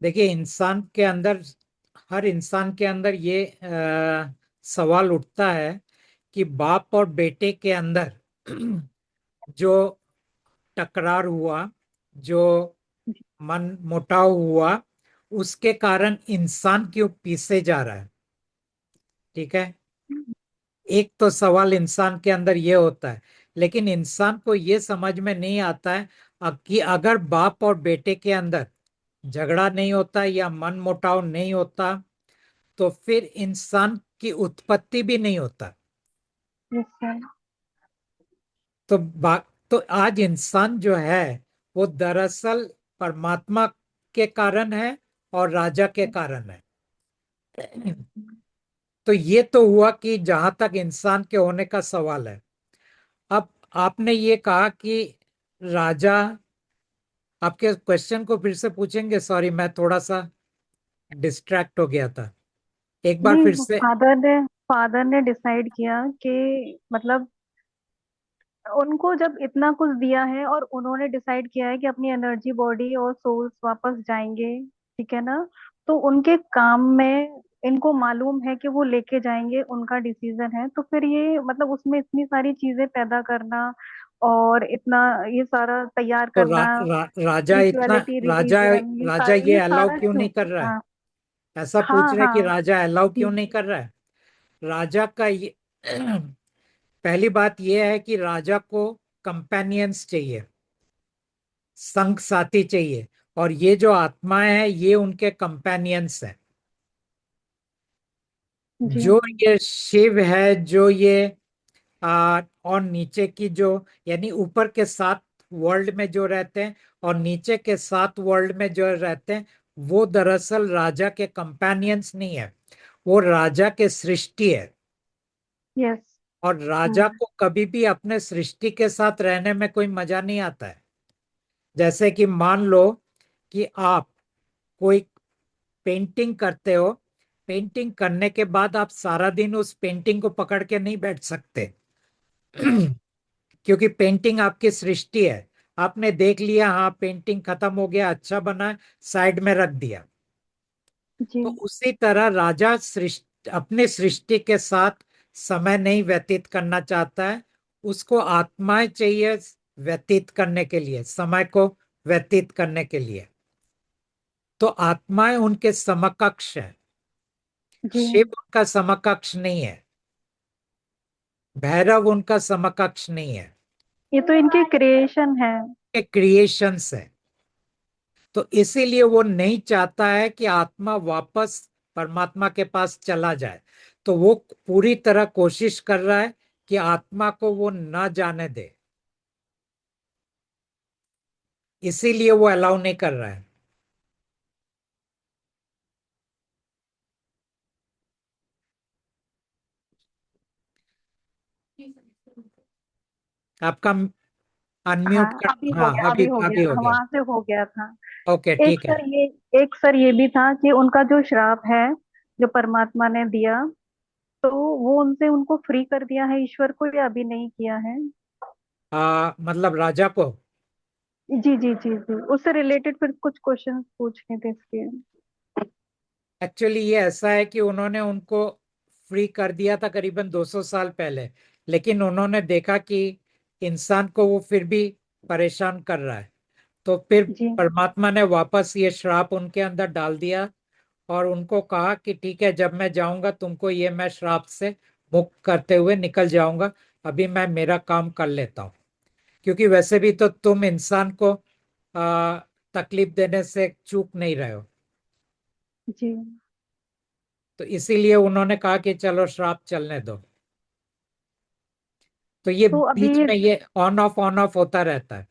देखिए, इंसान के अंदर, हर इंसान के अंदर ये सवाल उठता है कि बाप और बेटे के अंदर जो टकरार हुआ, जो मन मुटाव हुआ, उसके कारण इंसान क्यों पीछे जा रहा है। ठीक है, एक तो सवाल इंसान के अंदर ये होता है। लेकिन इंसान को ये समझ में नहीं आता है कि अगर बाप और बेटे के अंदर झगड़ा नहीं होता या मन मुटाव नहीं होता, तो फिर इंसान की उत्पत्ति भी नहीं होता। Yes sir. तो तो आज इंसान जो है वो दरअसल परमात्मा के कारण है और राजा के कारण है। तो ये तो हुआ कि जहां तक इंसान के होने का सवाल है। अब आपने ये कहा कि राजा, आपके क्वेश्चन को फिर से पूछेंगे? सॉरी, मैं थोड़ा सा डिस्ट्रैक्ट हो गया था, एक बार फिर नहीं, से। फादर ने डिसाइड किया कि मतलब उनको जब इतना कुछ दिया है और उन्होंने डिसाइड किया है कि अपनी एनर्जी बॉडी और सोल्स वापस जाएंगे, ठीक है ना, तो उनके काम में इनको मालूम है कि वो लेके जाएंगे, उनका डिसीजन है, तो फिर ये मतलब उसमें इतनी सारी चीजें पैदा करना और इतना ये सारा तैयार तो करना, राजा इतना, स्पिरिचुअलिटी, राजा रिलीजन, राजा ये ये अलाउ सारा क्यों क्यों? नहीं कर रहा है? हाँ ऐसा पूछ हाँ रहे हैं कि हाँ राजा अलाउ जी क्यों नहीं कर रहा है? राजा का ये पहली बात यह है कि राजा को कंपेनियंस चाहिए, संग साथी चाहिए, और ये जो आत्माएं हैं ये उनके कंपेनियंस हैं। जी जो ये शिव है, जो ये और नीचे की जो, यानी ऊपर के 7 वर्ल्ड में जो रहते हैं और नीचे के 7 वर्ल्ड में जो रहते हैं, वो दरअसल राजा के कंपेनियंस नहीं है, वो राजा के सृष्टि है। यस। और राजा को कभी भी अपने सृष्टि के साथ रहने में कोई मजा नहीं आता है। जैसे कि मान लो कि आप कोई पेंटिंग करते हो, पेंटिंग करने के बाद आप सारा दिन उस पेंटिंग को पकड़ के नहीं बैठ सकते क्योंकि पेंटिंग आपकी सृष्टि है। आपने देख लिया, हाँ पेंटिंग खत्म हो गया, अच्छा बना है, साइड में रख दिया। जी तो उसी तरह राजा सृष्टि, अपने सृष्टि के साथ समय नहीं व्यतीत करना चाहता है, उसको आत्माएं चाहिए व्यतीत करने के लिए, समय को व्यतीत करने के लिए। तो आत्माएं उनके समकक्ष है, जी। शिव उनका समकक्ष नहीं है, भैरव उनका समकक्ष नहीं है, ये तो इनकी क्रिएशन है। ये क्रिएशंस है। तो इसीलिए वो नहीं चाहता है कि आत्मा वापस परमात्मा के पास चला जाए। तो वो पूरी तरह कोशिश कर रहा है कि आत्मा को वो न जाने दे, इसीलिए वो अलाउ नहीं कर रहा है। आपका हाँ अनम्यूट कर। अभी हो हाँ, गया, अभी अभी हो अभी हो गया, गया। वहां से हो गया था। ओके, एक ठीक है। सर ये एक सर ये भी था कि उनका जो श्राप है जो परमात्मा ने दिया, तो वो उनसे उनको फ्री कर दिया है ईश्वर को, या अभी नहीं किया है? मतलब राजा को। जी जी जी जी, उससे रिलेटेड फिर कुछ क्वेश्चंस पूछने थे इसलिए। एक्चुअली ये ऐसा है कि उन्होंने उनको फ्री कर दिया था करीबन 200 साल पहले, लेकिन उन्होंने देखा कि इंसान को वो फिर भी परेशान कर रहा है, तो फिर जी परमात्मा ने वापस ये श्राप उनके अंदर डाल दिया और उनको कहा कि ठीक है, जब मैं जाऊंगा तुमको ये मैं श्राप से मुक्त करते हुए निकल जाऊंगा, अभी मैं मेरा काम कर लेता हूँ। क्योंकि वैसे भी तो तुम इंसान को तकलीफ देने से चूक नहीं रहे हो। जी। तो इसीलिए उन्होंने कहा कि चलो श्राप चलने दो। तो ये तो बीच अभी में ये ऑन ऑफ होता रहता है।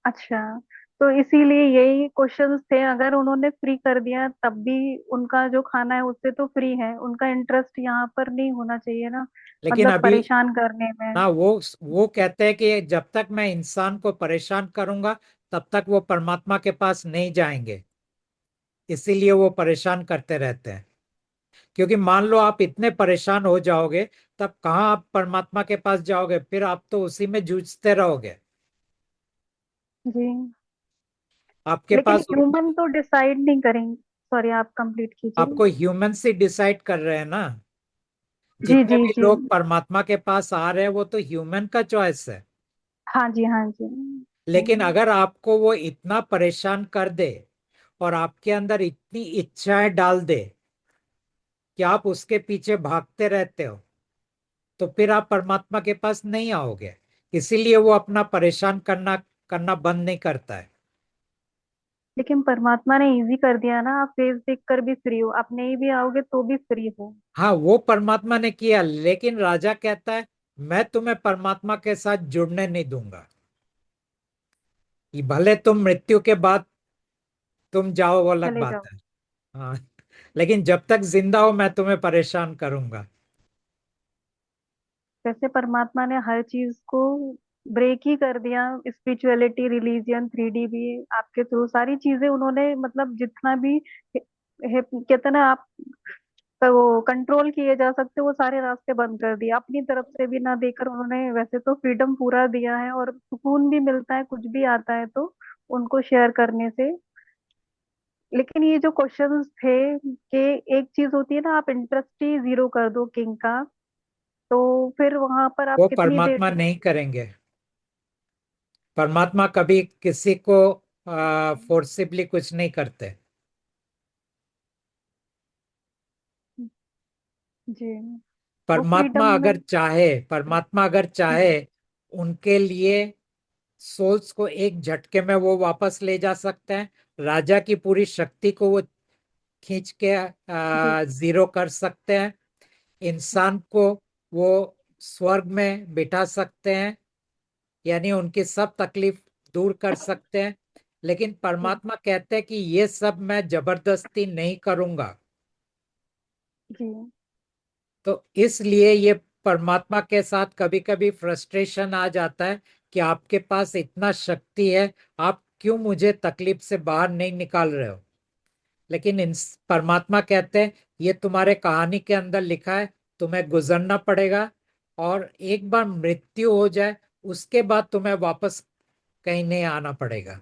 अच्छा, तो इसीलिए यही क्वेश्चंस थे, अगर उन्होंने फ्री कर दिया तब भी उनका जो खाना है उससे तो फ्री है, उनका इंटरेस्ट यहाँ पर नहीं होना चाहिए ना, लेकिन मतलब अभी परेशान करने में। ना, वो कहते हैं कि जब तक मैं इंसान को परेशान करूंगा तब तक वो परमात्मा के पास नहीं जाएंगे, इसीलिए वो परेशान करते रहते हैं। क्योंकि मान लो आप इतने परेशान हो जाओगे, तब कहाँ आप परमात्मा के पास जाओगे? फिर आप तो उसी में जूझते रहोगे। जी, आपके लेकिन पास ह्यूमन तो डिसाइड नहीं करेंगे। सॉरी, आप कंप्लीट कीजिए। आपको ह्यूमन से डिसाइड कर रहे हैं ना। जी जितने जी भी जी। लोग परमात्मा के पास आ रहे हैं वो तो ह्यूमन का चॉइस है। हाँ जी हाँ जी। लेकिन अगर आपको वो इतना परेशान कर दे और आपके अंदर इतनी इच्छाएं डाल दे कि आप उसके पीछे भागते रहते हो, तो फिर आप परमात्मा के पास नहीं आओगे। इसीलिए वो अपना परेशान करना करना बंद नहीं करता है। लेकिन परमात्मा ने इजी कर दिया ना, आप फेस देख कर भी फ्री हो, आप नहीं भी आओगे तो भी फ्री हो। हाँ, वो परमात्मा ने किया, लेकिन राजा कहता है मैं तुम्हें परमात्मा के साथ जुड़ने नहीं दूंगा। ये भले तुम मृत्यु के बाद तुम जाओ, वो अलग चले बात जाओ। है। हाँ, लेकिन जब तक जिंदा हो मैं तुम्हें परेशान करूंगा। वैसे परमात्मा ने हर चीज को ब्रेक ही कर दिया, स्पिरिचुअलिटी, रिलीजियन, 3D भी आपके थ्रू सारी चीजें उन्होंने, मतलब जितना भी कहते ना आप, तो वो कंट्रोल किए जा सकते वो सारे रास्ते बंद कर दिए, अपनी तरफ से भी ना देकर उन्होंने वैसे तो फ्रीडम पूरा दिया है, और सुकून भी मिलता है कुछ भी आता है तो उनको शेयर करने से। लेकिन ये जो क्वेश्चंस थे कि एक चीज होती है ना, आप इंटरेस्ट ही जीरो कर दो किंग का, तो फिर वहां पर आप वो कितनी देर परमात्मा तक। नहीं करेंगे। परमात्मा कभी किसी को फोर्सिबली कुछ नहीं करते। जी, वो फ्रीडम में। परमात्मा अगर चाहे, उनके लिए सोल्स को एक झटके में वो वापस ले जा सकते हैं। राजा की पूरी शक्ति को वो खींच के जी जीरो कर सकते हैं। इंसान को वो स्वर्ग में बिठा सकते हैं, यानी उनकी सब तकलीफ दूर कर सकते हैं। लेकिन जी परमात्मा कहते हैं कि ये सब मैं जबरदस्ती नहीं करूंगा। जी तो इसलिए ये परमात्मा के साथ कभी कभी फ्रस्ट्रेशन आ जाता है कि आपके पास इतना शक्ति है, आप क्यों मुझे तकलीफ से बाहर नहीं निकाल रहे हो। लेकिन परमात्मा कहते हैं ये तुम्हारे कहानी के अंदर लिखा है, तुम्हें गुजरना पड़ेगा, और एक बार मृत्यु हो जाए उसके बाद तुम्हें वापस कहीं नहीं आना पड़ेगा।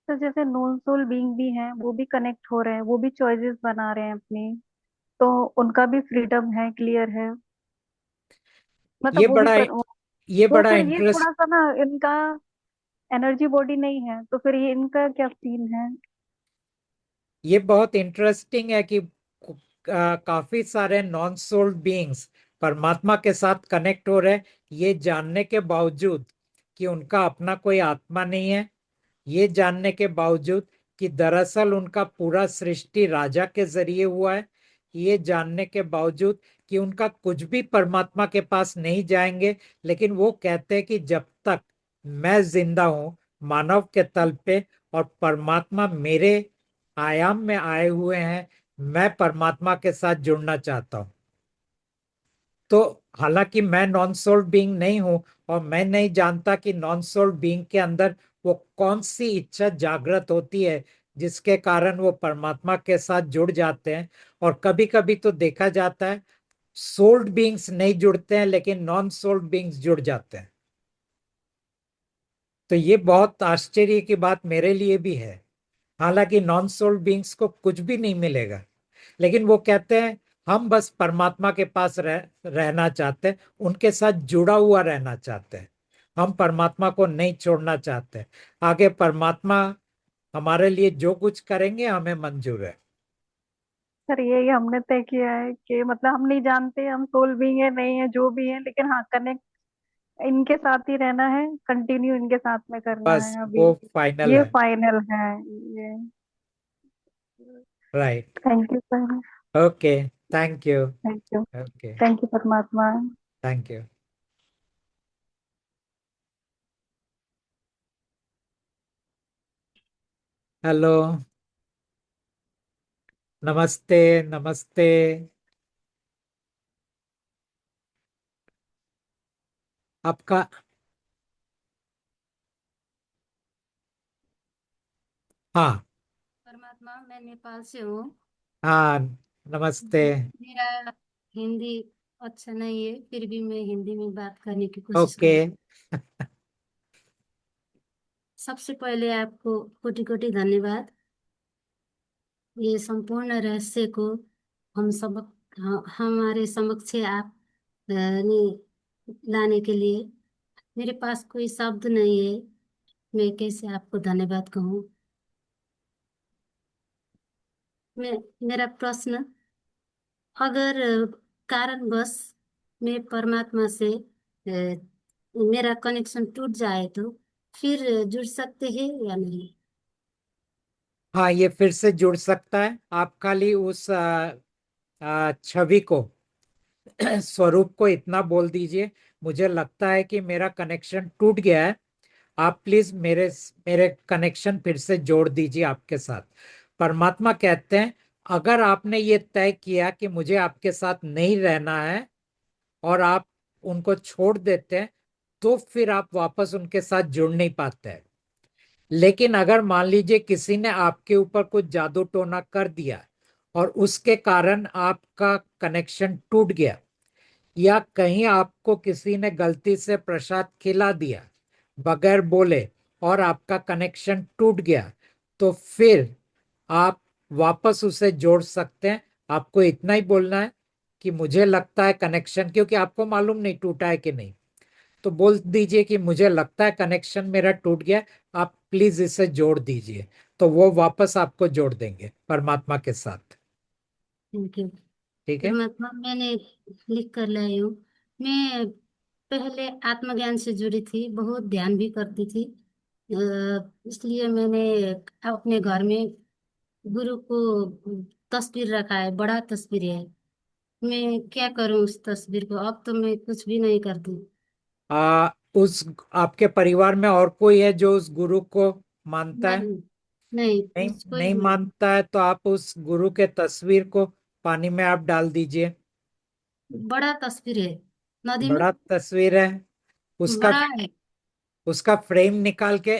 तो जैसे नॉन सोल बीइंग भी हैं, वो भी कनेक्ट हो रहे हैं, वो भी चॉइसेस बना रहे हैं अपनी, तो उनका भी फ्रीडम है, क्लियर है, ये मतलब वो भी बड़ा ये तो बड़ा फिर ये इंटरेस्ट थोड़ा सा ना, इनका एनर्जी बॉडी नहीं है, तो फिर ये इनका क्या सीन है। ये बहुत इंटरेस्टिंग है कि काफी सारे नॉन सोल्ड बीइंग्स परमात्मा के साथ कनेक्ट हो रहे हैं, ये जानने के बावजूद कि उनका अपना कोई आत्मा नहीं है। ये जानने के बावजूद कि दरअसल उनका पूरा सृष्टि राजा के जरिए हुआ है। ये जानने के बावजूद कि उनका कुछ भी परमात्मा के पास नहीं जाएंगे, लेकिन वो कहते हैं कि जब तक मैं जिंदा हूं मानव के तल पे, और परमात्मा मेरे आयाम में आए हुए हैं, मैं परमात्मा के साथ जुड़ना चाहता हूं। तो हालांकि मैं नॉन सोल्ड बीइंग नहीं हूं, और मैं नहीं जानता कि नॉन सोल्ड बीइंग के अंदर वो कौन सी इच्छा जागृत होती है जिसके कारण वो परमात्मा के साथ जुड़ जाते हैं। और कभी कभी तो देखा जाता है सोल्ड बीइंग्स नहीं जुड़ते हैं, लेकिन नॉन सोल्ड बीइंग्स जुड़ जाते हैं। तो ये बहुत आश्चर्य की बात मेरे लिए भी है। हालांकि नॉन सोल्ड बीइंग्स को कुछ भी नहीं मिलेगा, लेकिन वो कहते हैं हम बस परमात्मा के पास रहना चाहते हैं, उनके साथ जुड़ा हुआ रहना चाहते हैं। हम परमात्मा को नहीं छोड़ना चाहते। आगे परमात्मा हमारे लिए जो कुछ करेंगे हमें मंजूर है। सर यही हमने तय किया है कि मतलब हम नहीं जानते हम सोल बीइंग है नहीं है जो भी है, लेकिन हाँ कनेक्ट इनके साथ ही रहना है, कंटिन्यू इनके साथ में करना बस है अभी। वो फाइनल ये है। फाइनल है ये। Right. Thank you sir. Okay. Thank you. Thank you. Okay. Thank you परमात्मा। Thank you. हेलो। नमस्ते। नमस्ते। आपका। हाँ। परमात्मा, मैं नेपाल से हूँ। हाँ। नमस्ते। मेरा हिंदी अच्छा नहीं है, फिर भी मैं हिंदी में बात करने की कोशिश ओके। करूँ। सबसे पहले आपको कोटि कोटि धन्यवाद, ये संपूर्ण रहस्य को हम सब हमारे समक्ष आप लाने के लिए। मेरे पास कोई शब्द नहीं है, मैं कैसे आपको धन्यवाद कहूँ। मैं मेरा प्रश्न, अगर कारणवश मैं परमात्मा से मेरा कनेक्शन टूट जाए तो फिर जुड़ सकते हैं या नहीं? हाँ, ये फिर से जुड़ सकता है। आप खाली उस छवि को स्वरूप को इतना बोल दीजिए, मुझे लगता है कि मेरा कनेक्शन टूट गया है, आप प्लीज मेरे मेरे कनेक्शन फिर से जोड़ दीजिए आपके साथ। परमात्मा कहते हैं अगर आपने ये तय किया कि मुझे आपके साथ नहीं रहना है, और आप उनको छोड़ देते हैं, तो फिर आप वापस उनके साथ जुड़ नहीं पाते हैं। लेकिन अगर मान लीजिए किसी ने आपके ऊपर कुछ जादू टोना कर दिया और उसके कारण आपका कनेक्शन टूट गया, या कहीं आपको किसी ने गलती से प्रसाद खिला दिया बगैर बोले, और आपका कनेक्शन टूट गया, तो फिर आप वापस उसे जोड़ सकते हैं। आपको इतना ही बोलना है कि मुझे लगता है कनेक्शन, क्योंकि आपको मालूम नहीं टूटा है कि नहीं, तो बोल दीजिए कि मुझे लगता है कनेक्शन मेरा टूट गया, आप प्लीज इसे जोड़ दीजिए। तो वो वापस आपको जोड़ देंगे परमात्मा के साथ। Thank you. ठीक है। परमात्मा, मैंने लिख कर लाई हूँ। मैं पहले आत्मज्ञान से जुड़ी थी, बहुत ध्यान भी करती थी। इसलिए मैंने अपने घर में गुरु को तस्वीर रखा है, बड़ा तस्वीर है। मैं क्या करूं उस तस्वीर को? अब तो मैं कुछ भी नहीं करती। उस आपके परिवार में और कोई है जो उस गुरु को मानता है? नहीं, नहीं, नहीं, कोई नहीं नहीं। मानता है तो आप उस गुरु के तस्वीर को पानी में आप डाल दीजिए। बड़ा तस्वीर है, नदी में। बड़ा तस्वीर है, उसका बड़ा है। उसका फ्रेम निकाल के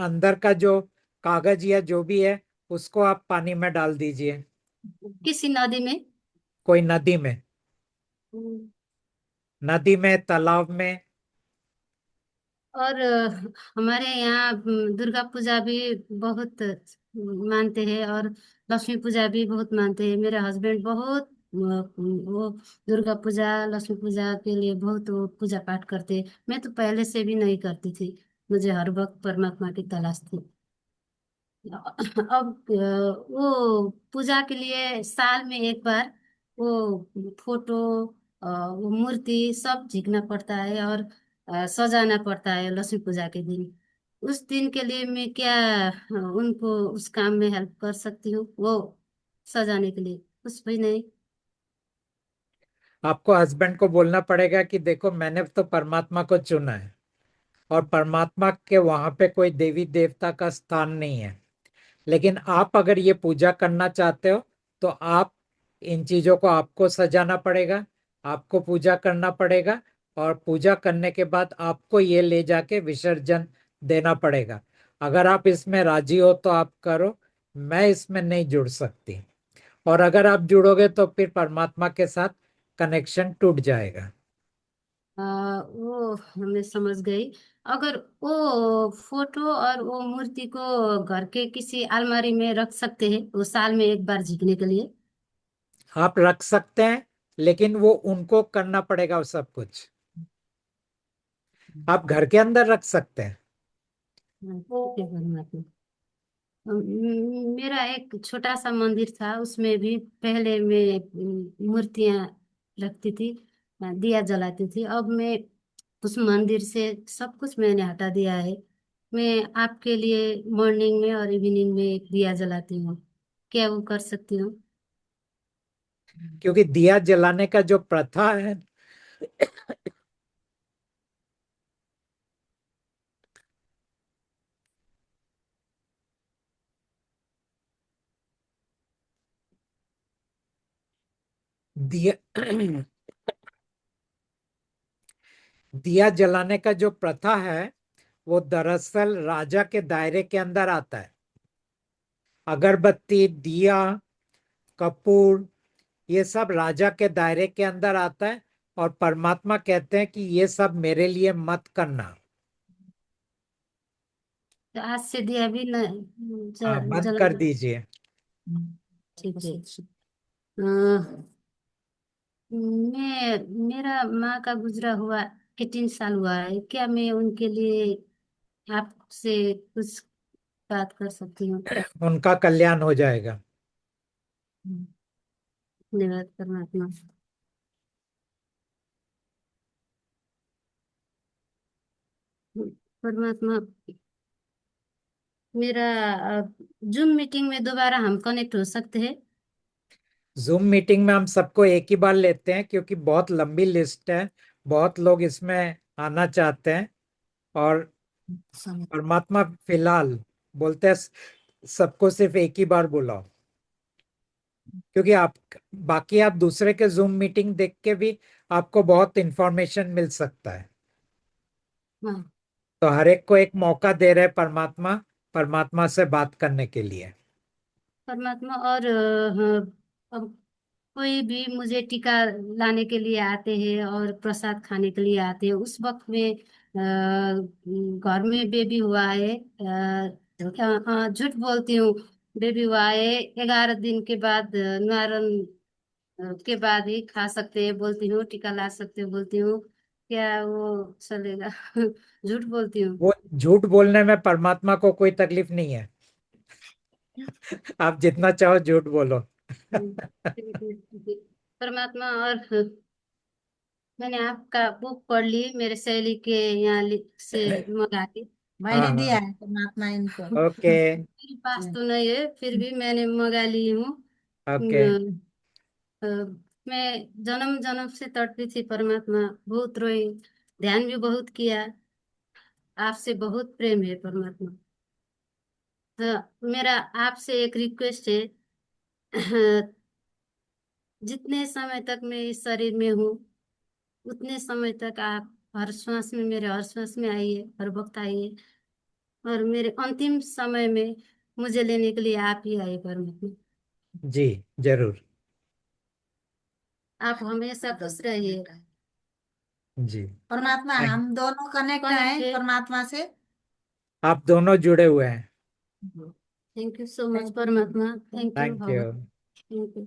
अंदर का जो कागज या जो भी है उसको आप पानी में डाल दीजिए, किसी नदी में। कोई नदी में, हम्म। नदी में, तालाब में। और हमारे यहाँ दुर्गा पूजा भी बहुत मानते हैं, और लक्ष्मी पूजा भी बहुत मानते हैं। मेरे हस्बैंड बहुत वो दुर्गा पूजा, लक्ष्मी पूजा के लिए बहुत वो पूजा पाठ करते हैं। मैं तो पहले से भी नहीं करती थी, मुझे हर वक्त परमात्मा की तलाश थी। अब वो पूजा के लिए साल में एक बार वो फोटो, वो मूर्ति सब झिकना पड़ता है, और सजाना पड़ता है लक्ष्मी पूजा के दिन। उस दिन के लिए मैं क्या उनको उस काम में हेल्प कर सकती हूँ? वो सजाने के लिए कुछ भी नहीं। आपको हस्बैंड को बोलना पड़ेगा कि देखो मैंने तो परमात्मा को चुना है, और परमात्मा के वहां पे कोई देवी देवता का स्थान नहीं है, लेकिन आप अगर ये पूजा करना चाहते हो तो आप इन चीजों को आपको सजाना पड़ेगा, आपको पूजा करना पड़ेगा, और पूजा करने के बाद आपको ये ले जाके विसर्जन देना पड़ेगा। अगर आप इसमें राजी हो तो आप करो, मैं इसमें नहीं जुड़ सकती। और अगर आप जुड़ोगे तो फिर परमात्मा के साथ कनेक्शन टूट जाएगा। वो मैं समझ गई। अगर वो फोटो और वो मूर्ति को घर के किसी अलमारी में रख सकते हैं, वो साल में एक बार झिकने के लिए। आप रख सकते हैं, लेकिन वो उनको करना पड़ेगा वो सब कुछ। आप घर के अंदर रख सकते हैं। ठीक है परमात्मा। मेरा एक छोटा सा मंदिर था, उसमें भी पहले मैं मूर्तियां रखती थी, दिया जलाती थी। अब मैं उस मंदिर से सब कुछ मैंने हटा दिया है। मैं आपके लिए मॉर्निंग में और इवनिंग में एक दिया जलाती हूँ। क्या वो कर सकती हूँ? क्योंकि दिया जलाने का जो प्रथा है, दिया दिया जलाने का जो प्रथा है वो दरअसल राजा के दायरे के अंदर आता है। अगरबत्ती, दिया, कपूर, ये सब राजा के दायरे के अंदर आता है, और परमात्मा कहते हैं कि ये सब मेरे लिए मत करना। तो आज से दिया भी न हाँ, बंद कर जलाना। दीजिए। ठीक है। अ, मैं मेरा माँ का गुजरा हुआ 18 साल हुआ है। क्या मैं उनके लिए आपसे कुछ बात कर सकती हूँ? उनका कल्याण हो जाएगा। धन्यवाद परमात्मा। परमात्मा, मेरा जूम मीटिंग में दोबारा हम कनेक्ट हो सकते हैं? जूम मीटिंग में हम सबको एक ही बार लेते हैं, क्योंकि बहुत लंबी लिस्ट है, बहुत लोग इसमें आना चाहते हैं। और परमात्मा फिलहाल बोलते हैं सबको सिर्फ एक ही बार बुलाओ, क्योंकि आप बाकी आप दूसरे के जूम मीटिंग देख के भी आपको बहुत इंफॉर्मेशन मिल सकता है। हाँ। तो हर एक को एक मौका दे रहे परमात्मा, परमात्मा से बात करने के लिए। परमात्मा, और अब कोई भी मुझे टीका लाने के लिए आते हैं और प्रसाद खाने के लिए आते हैं, उस वक्त में घर में बेबी हुआ है, झूठ बोलती हूँ। बेबी हुआ है 11 दिन के बाद, निवारण के बाद ही खा सकते हैं बोलती हूँ, टीका ला सकते हो बोलती हूँ, क्या वो चलेगा? झूठ बोलती हूँ। वो झूठ बोलने में परमात्मा को कोई तकलीफ नहीं है। आप जितना चाहो झूठ बोलो। ठीक है, ठीक है। परमात्मा, और मैंने आपका बुक पढ़ ली, मेरे सहेली के यहाँ से मंगा के। हाँ मैंने दिया हाँ, है परमात्मा इनको। ओके मेरे पास तो नहीं है, फिर भी मैंने मंगा ली हूँ। ओके। अ, मैं जन्म जन्म से तड़पी थी परमात्मा, बहुत रोई, ध्यान भी बहुत किया, आपसे बहुत प्रेम है परमात्मा। मेरा आपसे एक रिक्वेस्ट है, जितने समय तक मैं इस शरीर में हूँ उतने समय तक आप हर श्वास में, मेरे हर श्वास में आइए, हर वक्त आइए, और मेरे अंतिम समय में मुझे लेने के लिए आप ही आइए परमात्मा। जी जरूर। आप हमेशा खुश रहिए। जी परमात्मा थैंक, हम दोनों कनेक्ट कनेक्ट हैं है। परमात्मा से। आप दोनों जुड़े हुए हैं। थैंक यू सो मच परमात्मा, थैंक यू थैंक यू। भगवान, thank you.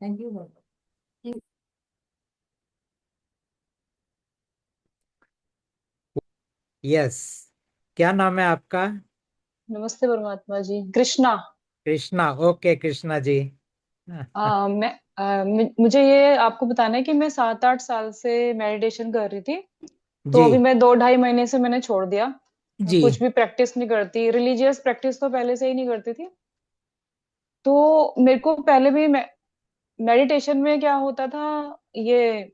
Thank you. Yes, क्या नाम है आपका? नमस्ते परमात्मा जी, कृष्णा। कृष्णा, ओके कृष्णा जी। मुझे ये आपको बताना है कि मैं 7-8 साल से मेडिटेशन कर रही थी। तो जी अभी मैं 2-2.5 महीने से मैंने छोड़ दिया। मैं जी कुछ भी प्रैक्टिस नहीं करती, रिलीजियस प्रैक्टिस तो पहले से ही नहीं करती थी। तो मेरे को पहले भी मेडिटेशन में क्या होता था, ये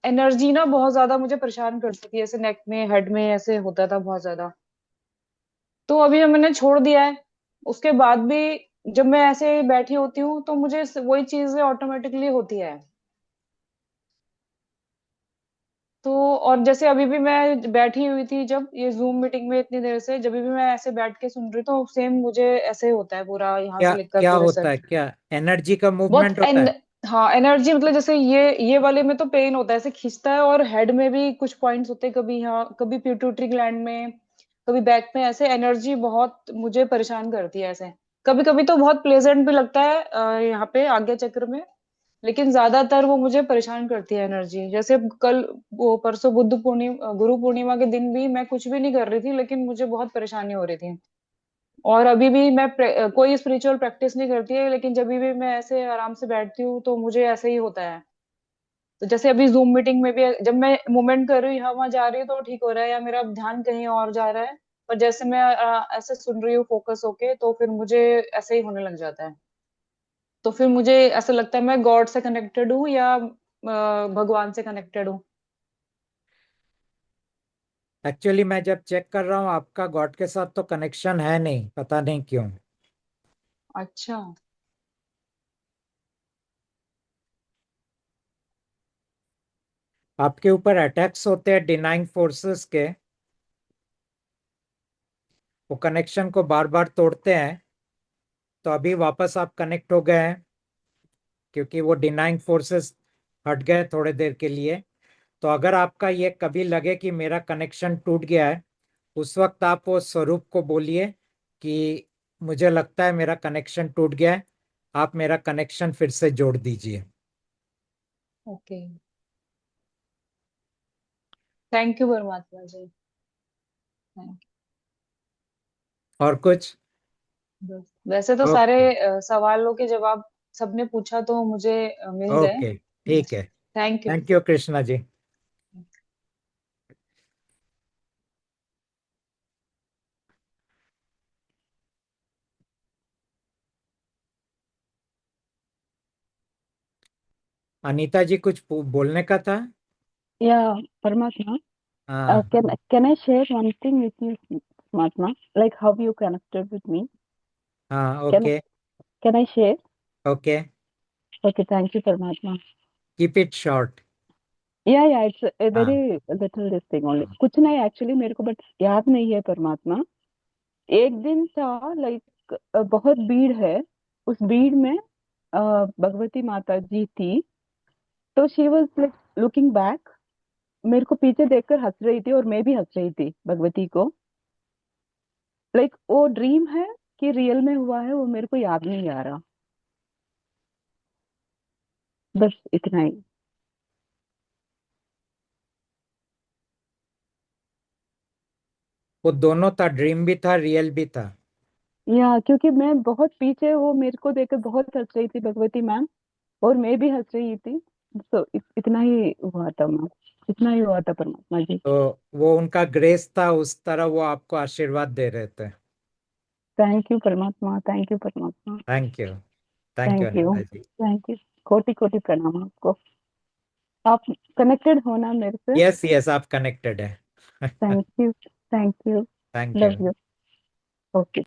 एनर्जी ना बहुत ज्यादा मुझे परेशान करती थी, ऐसे नेक में, हेड में ऐसे होता था बहुत ज्यादा। तो अभी जब मैंने छोड़ दिया है, उसके बाद भी जब मैं ऐसे बैठी होती हूँ तो मुझे वही चीजें ऑटोमेटिकली होती है। तो और जैसे अभी भी मैं बैठी हुई थी जब ये जूम मीटिंग में इतनी देर से, जब भी मैं ऐसे बैठ के सुन रही तो सेम मुझे ऐसे ही होता है, पूरा यहाँ क्या से लेकर क्या पूरे होता सर। है, क्या एनर्जी का बहुत मूवमेंट होता है? हाँ, एनर्जी मतलब जैसे ये वाले में तो पेन होता है, ऐसे खींचता है, और हेड में भी कुछ पॉइंट्स होते हैं, कभी यहाँ, कभी पिट्यूटरी ग्लैंड में, कभी बैक में, ऐसे एनर्जी बहुत मुझे परेशान करती है ऐसे। कभी कभी तो बहुत प्लेजेंट भी लगता है यहाँ पे आज्ञा चक्र में, लेकिन ज्यादातर वो मुझे परेशान करती है एनर्जी। जैसे कल, वो परसों बुद्ध पूर्णिमा, गुरु पूर्णिमा के दिन भी मैं कुछ भी नहीं कर रही थी, लेकिन मुझे बहुत परेशानी हो रही थी। और अभी भी मैं कोई स्पिरिचुअल प्रैक्टिस नहीं करती है, लेकिन जब भी मैं ऐसे आराम से बैठती हूँ तो मुझे ऐसे ही होता है। तो जैसे अभी जूम मीटिंग में भी जब मैं मूवमेंट कर रही हूँ, यहाँ वहां जा रही हूँ तो ठीक हो रहा है, या मेरा ध्यान कहीं और जा रहा है, पर जैसे मैं ऐसे सुन रही हूँ फोकस होके, तो फिर मुझे ऐसे ही होने लग जाता है। तो फिर मुझे ऐसा लगता है मैं गॉड से कनेक्टेड हूँ या भगवान से कनेक्टेड हूँ। एक्चुअली मैं जब चेक कर रहा हूँ आपका गॉड के साथ तो कनेक्शन है नहीं, पता नहीं क्यों। अच्छा। आपके ऊपर अटैक्स होते हैं डिनाइंग फोर्सेस के, वो कनेक्शन को बार बार तोड़ते हैं। तो अभी वापस आप कनेक्ट हो गए हैं क्योंकि वो डिनाइंग फोर्सेस हट गए थोड़े देर के लिए। तो अगर आपका ये कभी लगे कि मेरा कनेक्शन टूट गया है, उस वक्त आप वो स्वरूप को बोलिए कि मुझे लगता है मेरा कनेक्शन टूट गया है, आप मेरा कनेक्शन फिर से जोड़ दीजिए। ओके, थैंक यू परमात्मा जी, थैंक और कुछ? यू। वैसे तो सारे ओके सवालों के जवाब सबने पूछा तो मुझे मिल गए। ओके ठीक है। Thank you. Thank you Krishna ji. Anita ji कुछ बोलने का था? Yeah, Paramatma. हाँ Can I share one thing with you, Paramatma? Like how you connected with me? हाँ Can okay can I share? Okay, Okay, thank you, Paramatma. Keep it short. Yeah, it's a हाँ very little this thing only. कुछ नहीं actually मेरे को but याद नहीं है परमात्मा। एक दिन था like बहुत भीड़ है, उस भीड़ में भगवती माता जी थी, तो she was like looking back मेरे को पीछे देखकर हंस रही थी और मैं भी हंस रही थी भगवती को। लाइक वो ड्रीम है कि रियल में हुआ है, वो मेरे को याद नहीं आ रहा। बस इतना ही। वो दोनों था, ड्रीम भी था, रियल भी था। या क्योंकि मैं बहुत पीछे, वो मेरे को देखकर बहुत हंस रही थी भगवती मैम, और मैं भी हंस रही थी। तो इतना ही हुआ था मैम, इतना ही हुआ था परमात्मा जी। तो वो उनका ग्रेस था, उस तरह वो आपको आशीर्वाद दे रहे थे। थैंक यू परमात्मा, थैंक यू परमात्मा। Thank you. Thank you thank you, Anita ji. Thank you. कोटि कोटि प्रणाम आपको। आप कनेक्टेड हो ना मेरे से? यस यस, आप कनेक्टेड है। Thank you, thank you. Thank you. Love you. Okay.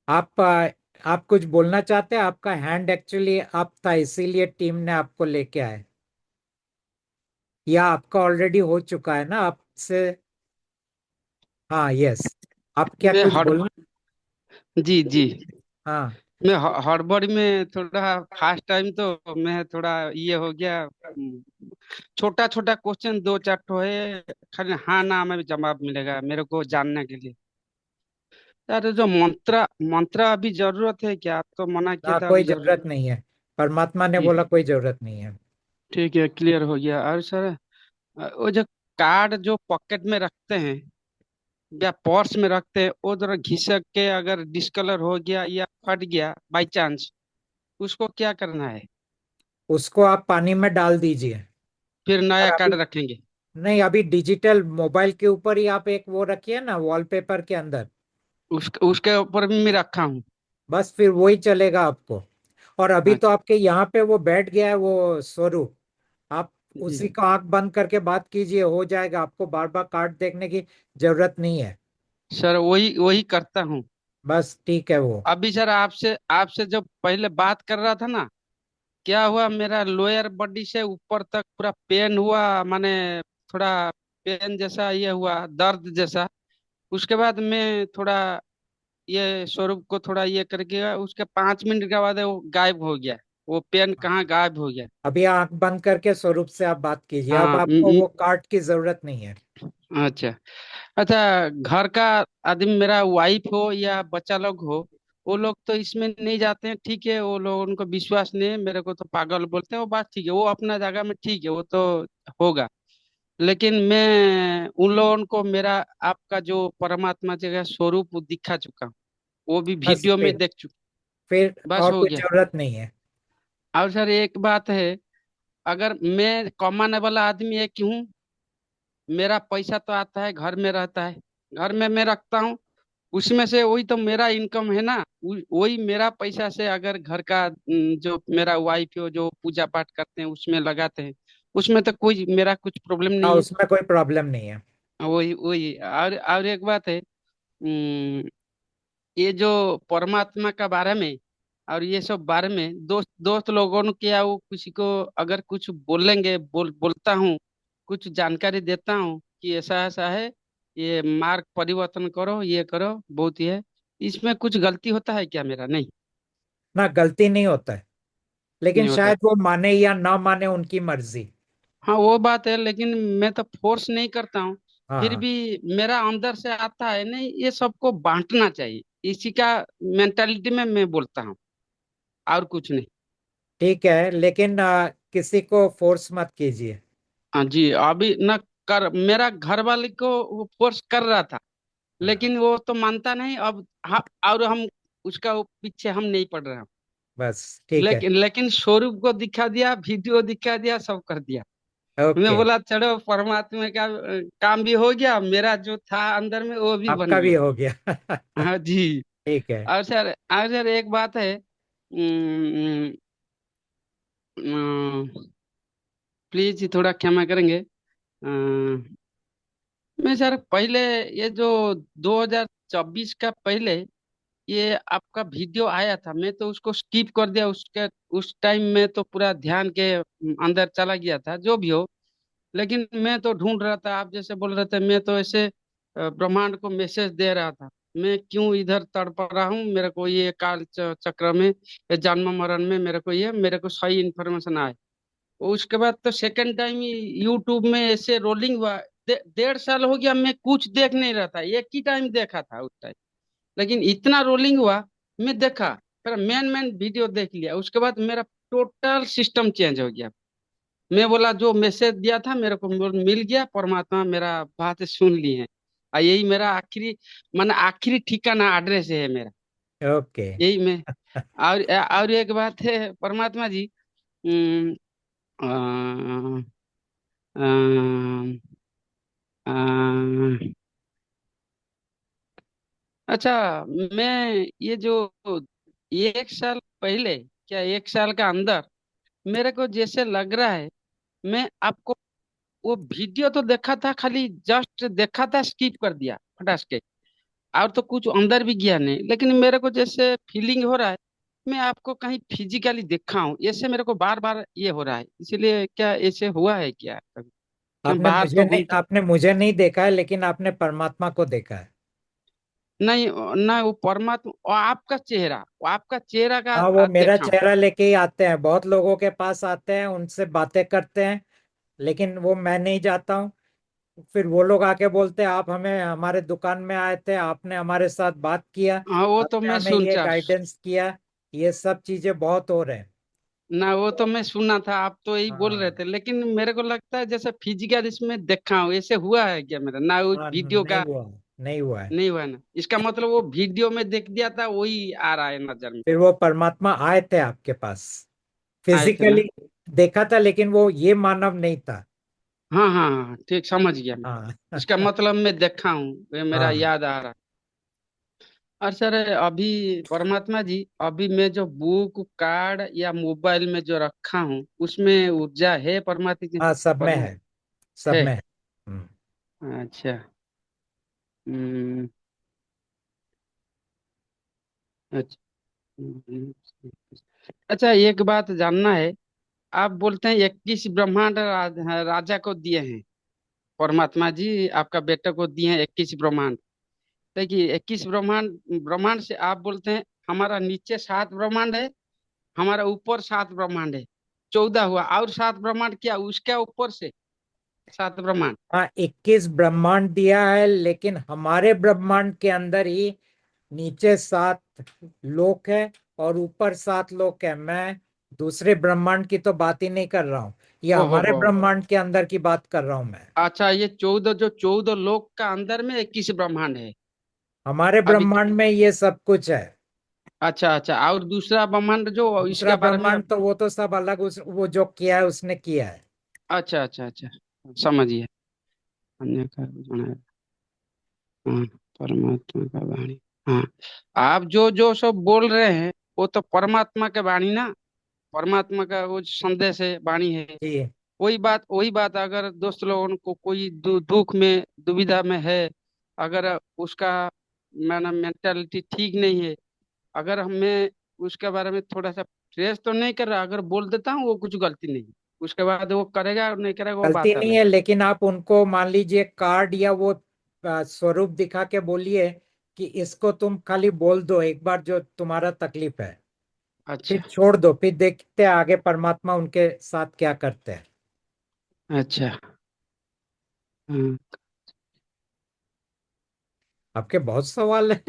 आप कुछ बोलना चाहते हैं? आपका हैंड एक्चुअली अप था, इसीलिए टीम ने आपको लेके आए, या आपका ऑलरेडी हो चुका है ना आपसे? हाँ यस। आप क्या मैं कुछ हड़ बोलना? जी जी। हाँ। मैं हड़बड़ी में थोड़ा फर्स्ट टाइम तो मैं थोड़ा ये हो गया। छोटा छोटा क्वेश्चन दो चार ठो है, खाली हाँ ना में भी जवाब मिलेगा मेरे को जानने के लिए। यार जो मंत्र मंत्र अभी जरूरत है क्या? तो मना किया ना, था कोई अभी जरूरत जरूरत। नहीं है। परमात्मा ने जी बोला कोई जरूरत नहीं है। ठीक है, क्लियर हो गया। और सर वो जो कार्ड जो पॉकेट में रखते हैं या पर्स में रखते हैं, वो जरा घिसक के अगर डिस्कलर हो गया या फट गया बाई चांस, उसको क्या करना है? उसको आप पानी में डाल दीजिए। फिर और नया कार्ड अभी रखेंगे? नहीं, अभी डिजिटल मोबाइल के ऊपर ही आप एक वो रखिए ना, वॉलपेपर के अंदर। उसके ऊपर भी मैं रखा हूँ। बस फिर वही चलेगा आपको। और अभी तो अच्छा। आपके यहाँ पे वो बैठ गया है, वो स्वरूप। आप जी उसी का आंख बंद करके बात कीजिए, हो जाएगा। आपको बार बार कार्ड देखने की जरूरत नहीं है। सर, वही वही करता हूँ। बस ठीक है वो। अभी सर आपसे आपसे जब पहले बात कर रहा था ना, क्या हुआ, मेरा लोअर बॉडी से ऊपर तक पूरा पेन हुआ, माने थोड़ा पेन जैसा ये हुआ, दर्द जैसा। उसके बाद मैं थोड़ा ये स्वरूप को थोड़ा ये करके उसके 5 मिनट के बाद वो गायब हो गया। वो पेन कहाँ गायब हो गया। अभी आंख बंद करके स्वरूप से आप बात कीजिए, अब हाँ आपको वो कार्ड की जरूरत नहीं है। अच्छा। अच्छा, घर का आदमी मेरा वाइफ हो या बच्चा लोग हो, वो लोग तो इसमें नहीं जाते हैं, ठीक है, वो लोग उनको विश्वास नहीं है, मेरे को तो पागल बोलते हैं, वो बात ठीक है, वो अपना जगह में ठीक है, वो तो होगा। लेकिन मैं उन लोगों को मेरा आपका जो परमात्मा जगह स्वरूप वो दिखा चुका हूँ, वो भी बस वीडियो में देख चुका। फिर बस और हो कोई गया। जरूरत नहीं है। और सर एक बात है, अगर मैं कमाने वाला आदमी है क्यों, मेरा पैसा तो आता है, घर में रहता है, घर में मैं रखता हूँ, उसमें से वही तो मेरा इनकम है ना। वही मेरा पैसा से अगर घर का जो मेरा वाइफ है जो पूजा पाठ करते हैं उसमें लगाते हैं, उसमें तो कोई मेरा कुछ प्रॉब्लम हाँ, नहीं है। उसमें कोई प्रॉब्लम नहीं है। वही वही और एक बात है, ये जो परमात्मा का बारे में और ये सब बारे में दोस्त दोस्त लोगों ने किया, वो किसी को अगर कुछ बोलेंगे, बोलता हूँ, कुछ जानकारी देता हूँ कि ऐसा ऐसा है, ये मार्ग परिवर्तन करो, ये करो, बहुत ही है, इसमें कुछ गलती होता है क्या मेरा? नहीं। ना, गलती नहीं होता है, लेकिन नहीं होता। शायद वो माने या ना माने, उनकी मर्जी। हाँ वो बात है, लेकिन मैं तो फोर्स नहीं करता हूँ। हाँ फिर हाँ। भी मेरा अंदर से आता है, नहीं ये सबको बांटना चाहिए, इसी का मेंटालिटी में मैं बोलता हूँ, और कुछ नहीं। ठीक है, लेकिन किसी को फोर्स मत कीजिए। हाँ जी, अभी न कर, मेरा घर वाले को वो फोर्स कर रहा था, हाँ, लेकिन वो तो मानता नहीं अब। हाँ, और हम उसका वो पीछे हम नहीं पड़ रहे हैं। बस ठीक है। लेकिन स्वरूप को दिखा दिया, वीडियो दिखा दिया, सब कर दिया। मैं ओके। बोला चलो परमात्मा का काम भी हो गया, मेरा जो था अंदर में वो भी बन आपका भी गया। हो गया। हाँ जी। ठीक है। और सर एक बात है, प्लीज थोड़ा क्षमा करेंगे। मैं सर पहले ये जो 2024 का पहले ये आपका वीडियो आया था, मैं तो उसको स्किप कर दिया, उसके उस टाइम में तो पूरा ध्यान के अंदर चला गया था, जो भी हो। लेकिन मैं तो ढूंढ रहा था, आप जैसे बोल रहे थे, मैं तो ऐसे ब्रह्मांड को मैसेज दे रहा था, मैं क्यों इधर तड़प रहा हूँ, मेरे को ये काल चक्र में, ये जन्म मरण में मेरे को ये मेरे को सही इन्फॉर्मेशन आए। उसके बाद तो सेकंड टाइम यूट्यूब में ऐसे रोलिंग हुआ। 1.5 साल हो गया, मैं कुछ देख नहीं रहा था, एक ही टाइम देखा था उस टाइम। लेकिन इतना रोलिंग हुआ, मैं देखा, फिर मेन मेन वीडियो देख लिया, उसके बाद मेरा टोटल सिस्टम चेंज हो गया। मैं बोला जो मैसेज दिया था मेरे को मिल गया, परमात्मा मेरा बात सुन ली है। यही मेरा आखिरी, माने आखिरी ठिकाना एड्रेस है मेरा। ओके। यही मैं। और एक बात है परमात्मा जी। अम, अ, अ, अ, अच्छा, मैं ये जो 1 साल पहले, क्या 1 साल का अंदर, मेरे को जैसे लग रहा है, मैं आपको वो वीडियो तो देखा था, खाली जस्ट देखा था, स्किप कर दिया फटास के, और तो कुछ अंदर भी गया नहीं। लेकिन मेरे को जैसे फीलिंग हो रहा है, मैं आपको कहीं फिजिकली देखा हूँ, ऐसे मेरे को बार बार ये हो रहा है। इसीलिए क्या ऐसे हुआ है क्या कभी? क्यों बाहर तो घूमते आपने मुझे नहीं देखा है, लेकिन आपने परमात्मा को देखा है। नहीं ना, वो परमात्मा, वो आपका चेहरा, वो आपका चेहरा का हाँ, वो मेरा देखा हूँ। चेहरा लेके ही आते हैं, बहुत लोगों के पास आते हैं, उनसे बातें करते हैं, लेकिन वो मैं नहीं जाता हूँ। फिर वो लोग आके बोलते हैं आप हमें हमारे दुकान में आए थे, आपने हमारे साथ बात किया, हाँ, वो तो आपने मैं हमें ये सोचा। गाइडेंस किया। ये सब चीजें बहुत हो रहे हैं। ना, वो तो मैं सुना था, आप तो यही बोल रहे हाँ। थे, लेकिन मेरे को लगता है जैसे फिजिकल इसमें देखा हूँ, ऐसे हुआ है क्या मेरा? ना वो हाँ, वीडियो नहीं का हुआ। नहीं हुआ है। नहीं हुआ ना, इसका मतलब वो वीडियो में देख दिया था, वही आ रहा है नजर में। फिर वो परमात्मा आए थे आपके पास, आए थे ना? फिजिकली देखा था, लेकिन वो ये मानव नहीं था। हाँ हाँ हाँ, ठीक, समझ गया मैं। हाँ। इसका मतलब मैं देखा हूँ, ये मेरा हाँ, याद आ रहा है। और सर, अभी परमात्मा जी, अभी मैं जो बुक कार्ड या मोबाइल में जो रखा हूँ, उसमें ऊर्जा है परमात्मा की? हाँ, सब में परम है। सब है। में है। हम्म। अच्छा। हम्म। अच्छा। अच्छा, एक बात जानना है। आप बोलते हैं 21 ब्रह्मांड राजा को दिए हैं, परमात्मा जी आपका बेटा को दिए हैं 21 ब्रह्मांड। देखिए, 21 ब्रह्मांड, ब्रह्मांड से आप बोलते हैं हमारा नीचे 7 ब्रह्मांड है, हमारा ऊपर 7 ब्रह्मांड है, 14 हुआ, और 7 ब्रह्मांड क्या उसके ऊपर से 7 ब्रह्मांड? हाँ, 21 ब्रह्मांड दिया है, लेकिन हमारे ब्रह्मांड के अंदर ही नीचे 7 लोक है और ऊपर 7 लोक है। मैं दूसरे ब्रह्मांड की तो बात ही नहीं कर रहा हूँ, ये हमारे हो। ब्रह्मांड के अंदर की बात कर रहा हूँ मैं। अच्छा, ये 14, जो 14 लोक का अंदर में 21 ब्रह्मांड है हमारे अभी? ब्रह्मांड में ये सब कुछ है। अच्छा अच्छा, और दूसरा ब्रह्मांड जो दूसरा इसके बारे में ब्रह्मांड तो वो तो सब अलग, वो जो किया है उसने किया है। अच्छा अच्छा अच्छा, समझिए। अन्य का जाना। हाँ, परमात्मा का वाणी। हाँ, आप जो जो सब बोल रहे हैं, वो तो परमात्मा के वाणी ना, परमात्मा का वो संदेश है, वाणी है। जी। वही बात अगर दोस्त लोगों को कोई दुख में, दुविधा में है, अगर उसका मैंने मेंटालिटी ठीक नहीं है, अगर हमें उसके बारे में थोड़ा सा ट्रेस तो नहीं कर रहा, अगर बोल देता हूँ वो कुछ गलती नहीं, उसके बाद वो करेगा और नहीं करेगा वो गलती बात नहीं अलग। है, लेकिन आप उनको मान लीजिए कार्ड या वो स्वरूप दिखा के बोलिए कि इसको तुम खाली बोल दो एक बार जो तुम्हारा तकलीफ है, फिर अच्छा छोड़ दो, फिर देखते हैं आगे परमात्मा उनके साथ क्या करते हैं। अच्छा। हाँ। आपके बहुत सवाल है।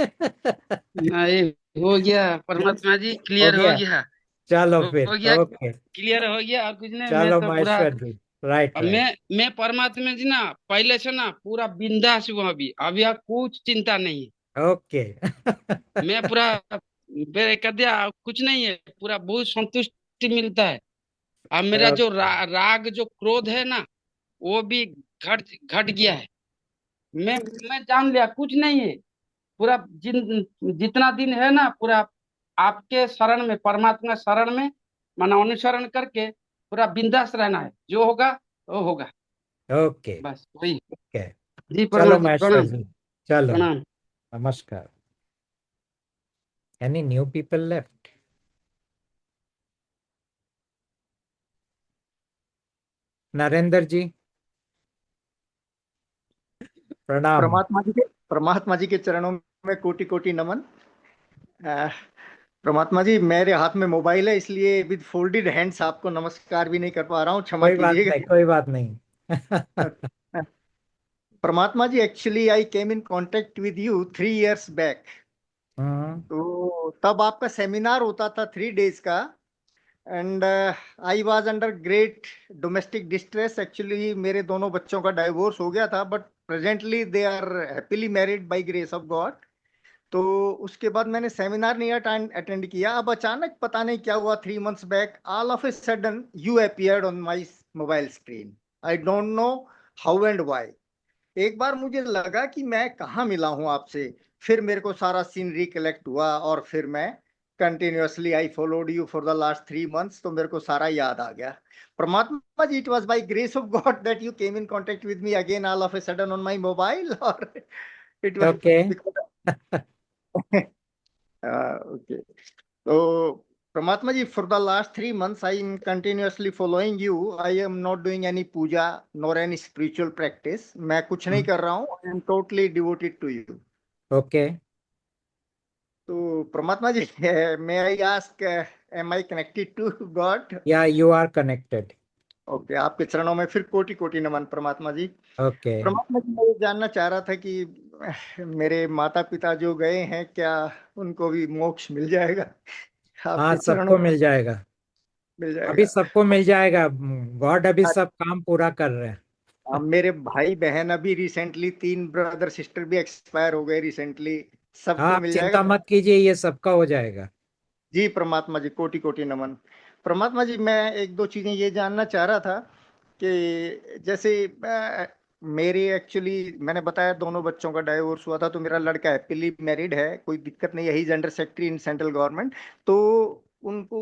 नहीं, हो गया परमात्मा जी, हो क्लियर हो गया। गया। चलो हो फिर, गया, ओके। क्लियर हो गया, और कुछ नहीं, मैं चलो तो पूरा। महेश्वर जी। राइट, अब राइट। मैं परमात्मा जी ना, पहले से ना पूरा बिंदास हूँ, अभी अभी आप कुछ चिंता नहीं है। ओके। मैं पूरा कह दिया, कुछ नहीं है, पूरा बहुत संतुष्टि मिलता है। अब मेरा जो राग जो क्रोध है ना, वो भी घट घट गया है। मैं जान लिया कुछ नहीं है, पूरा जितना दिन है ना, पूरा आपके शरण में, परमात्मा शरण में, माना अनुसरण करके पूरा बिंदास रहना है, जो होगा वो होगा। ओके। बस वही। ओके। जी चलो परमात्मा, महेश्वर प्रणाम। जी। चलो। प्रणाम। नमस्कार। Any new people left? Narendra जी, प्रणाम। परमात्मा जी के चरणों में कोटि कोटि नमन। परमात्मा जी, मेरे हाथ में मोबाइल है, इसलिए विद फोल्डेड हैंड्स आपको नमस्कार भी नहीं कर पा रहा हूँ, क्षमा कोई बात कीजिएगा। नहीं, कोई बात नहीं। परमात्मा जी, actually I came in contact with you 3 years back. Hmm. तो तब आपका सेमिनार होता था 3 days का, and I was under great domestic distress. Actually मेरे दोनों बच्चों का डाइवोर्स हो गया था, but presently they are happily married by grace of God. तो उसके बाद मैंने सेमिनार नहीं अटेंड किया। अब अचानक पता नहीं क्या हुआ, 3 months back all of a sudden you appeared on my mobile screen. I don't know how and why. एक बार मुझे लगा कि मैं कहाँ मिला हूँ आपसे। फिर मेरे को सारा सीन रिकलेक्ट हुआ, और फिर मैं continuously I followed you for the last 3 months, तो मेरे को सारा याद आ गया। परमात्मा जी, it was by grace of God that you came in contact with me again all of a sudden on my mobile, और it was okay. Because okay. तो परमात्मा जी, for the last 3 months I am continuously following you. I am not doing any puja nor any spiritual practice. मैं कुछ नहीं कर रहा हूँ, I am totally devoted to you. Okay. तो परमात्मा जी, may I ask, am I connected to God? या you are connected. Okay, आपके चरणों में फिर कोटि कोटि नमन परमात्मा जी। ओके। परमात्मा जी, मैं ये जानना चाह रहा था कि मेरे माता पिता जो गए हैं, क्या उनको भी मोक्ष मिल जाएगा? हाँ, आपके चरणों सबको में मिल जाएगा। मिल अभी जाएगा। सबको मिल जाएगा। गॉड अभी सब काम पूरा कर रहे हैं। मेरे भाई बहन अभी रिसेंटली 3 ब्रदर सिस्टर भी एक्सपायर हो गए रिसेंटली। हाँ, सबको आप मिल जाएगा। चिंता मत कीजिए, ये सबका हो जाएगा। जी परमात्मा जी, कोटि कोटि नमन। परमात्मा जी, मैं एक दो चीजें ये जानना चाह रहा था कि जैसे मेरे एक्चुअली मैंने बताया दोनों बच्चों का डाइवोर्स हुआ था, तो मेरा लड़का हैप्पीली मैरिड है, कोई दिक्कत नहीं है, he is under secretary in central government. तो उनको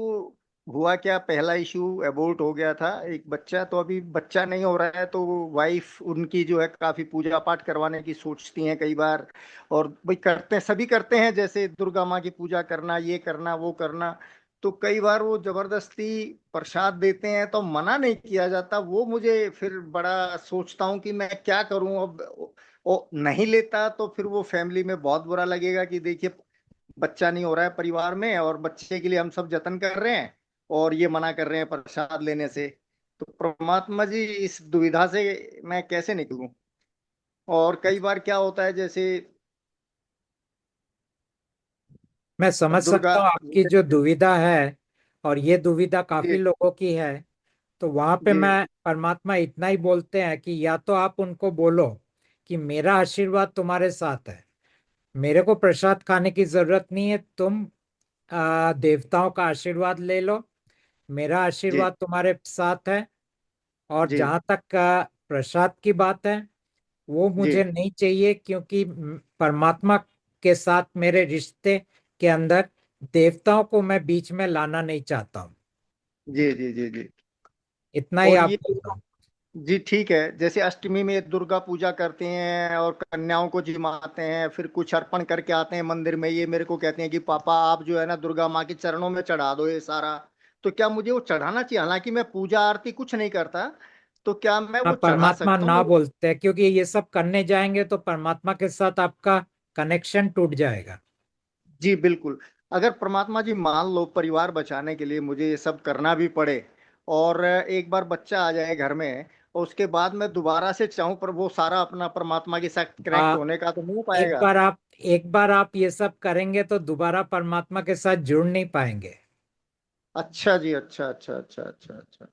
हुआ क्या, पहला इशू अबॉर्ट हो गया था एक बच्चा, तो अभी बच्चा नहीं हो रहा है, तो वाइफ उनकी जो है काफी पूजा पाठ करवाने की सोचती हैं कई बार। और भाई करते हैं, सभी करते हैं, जैसे दुर्गा माँ की पूजा करना, ये करना वो करना। तो कई बार वो जबरदस्ती प्रसाद देते हैं, तो मना नहीं किया जाता। वो मुझे फिर बड़ा सोचता हूँ कि मैं क्या करूं अब। वो नहीं लेता तो फिर वो फैमिली में बहुत बुरा लगेगा कि देखिए बच्चा नहीं हो रहा है परिवार में, और बच्चे के लिए हम सब जतन कर रहे हैं, और ये मना कर रहे हैं प्रसाद लेने से। तो परमात्मा जी, इस दुविधा से मैं कैसे निकलूं? और कई बार क्या होता है, जैसे मैं समझ दुर्गा, सकता हूँ आपकी जो दुविधा है, और ये दुविधा काफी जी लोगों की है। तो वहां पे जी मैं परमात्मा इतना ही बोलते हैं कि या तो आप उनको बोलो कि मेरा आशीर्वाद तुम्हारे साथ है, मेरे को प्रसाद खाने की जरूरत नहीं है, तुम देवताओं का आशीर्वाद ले लो, मेरा जी आशीर्वाद तुम्हारे साथ है। और जी जहां तक प्रसाद की बात है, वो जी मुझे नहीं चाहिए, क्योंकि परमात्मा के साथ मेरे रिश्ते के अंदर देवताओं को मैं बीच में लाना नहीं चाहता हूँ। जी जी जी जी। इतना ही और आप ये, बोलता हूँ। जी ठीक है, जैसे अष्टमी में दुर्गा पूजा करते हैं और कन्याओं को जिमाते हैं, फिर कुछ अर्पण करके आते हैं मंदिर में, ये मेरे को कहते हैं कि पापा आप जो है ना दुर्गा माँ के चरणों में चढ़ा दो ये सारा। तो क्या मुझे वो चढ़ाना चाहिए? हालांकि मैं पूजा आरती कुछ नहीं करता, तो क्या मैं हाँ, वो चढ़ा परमात्मा सकता ना हूँ? बोलते हैं, क्योंकि ये सब करने जाएंगे तो परमात्मा के साथ आपका कनेक्शन टूट जाएगा। जी बिल्कुल। अगर परमात्मा जी मान लो परिवार बचाने के लिए मुझे ये सब करना भी पड़े, और एक बार बच्चा आ जाए घर में, और उसके बाद मैं दोबारा से चाहूँ, पर वो सारा अपना परमात्मा के साथ कनेक्ट आ, होने का तो नहीं हो एक पाएगा? बार आप एक बार आप ये सब करेंगे तो दोबारा परमात्मा के साथ जुड़ नहीं पाएंगे। अच्छा जी, अच्छा अच्छा अच्छा अच्छा अच्छा।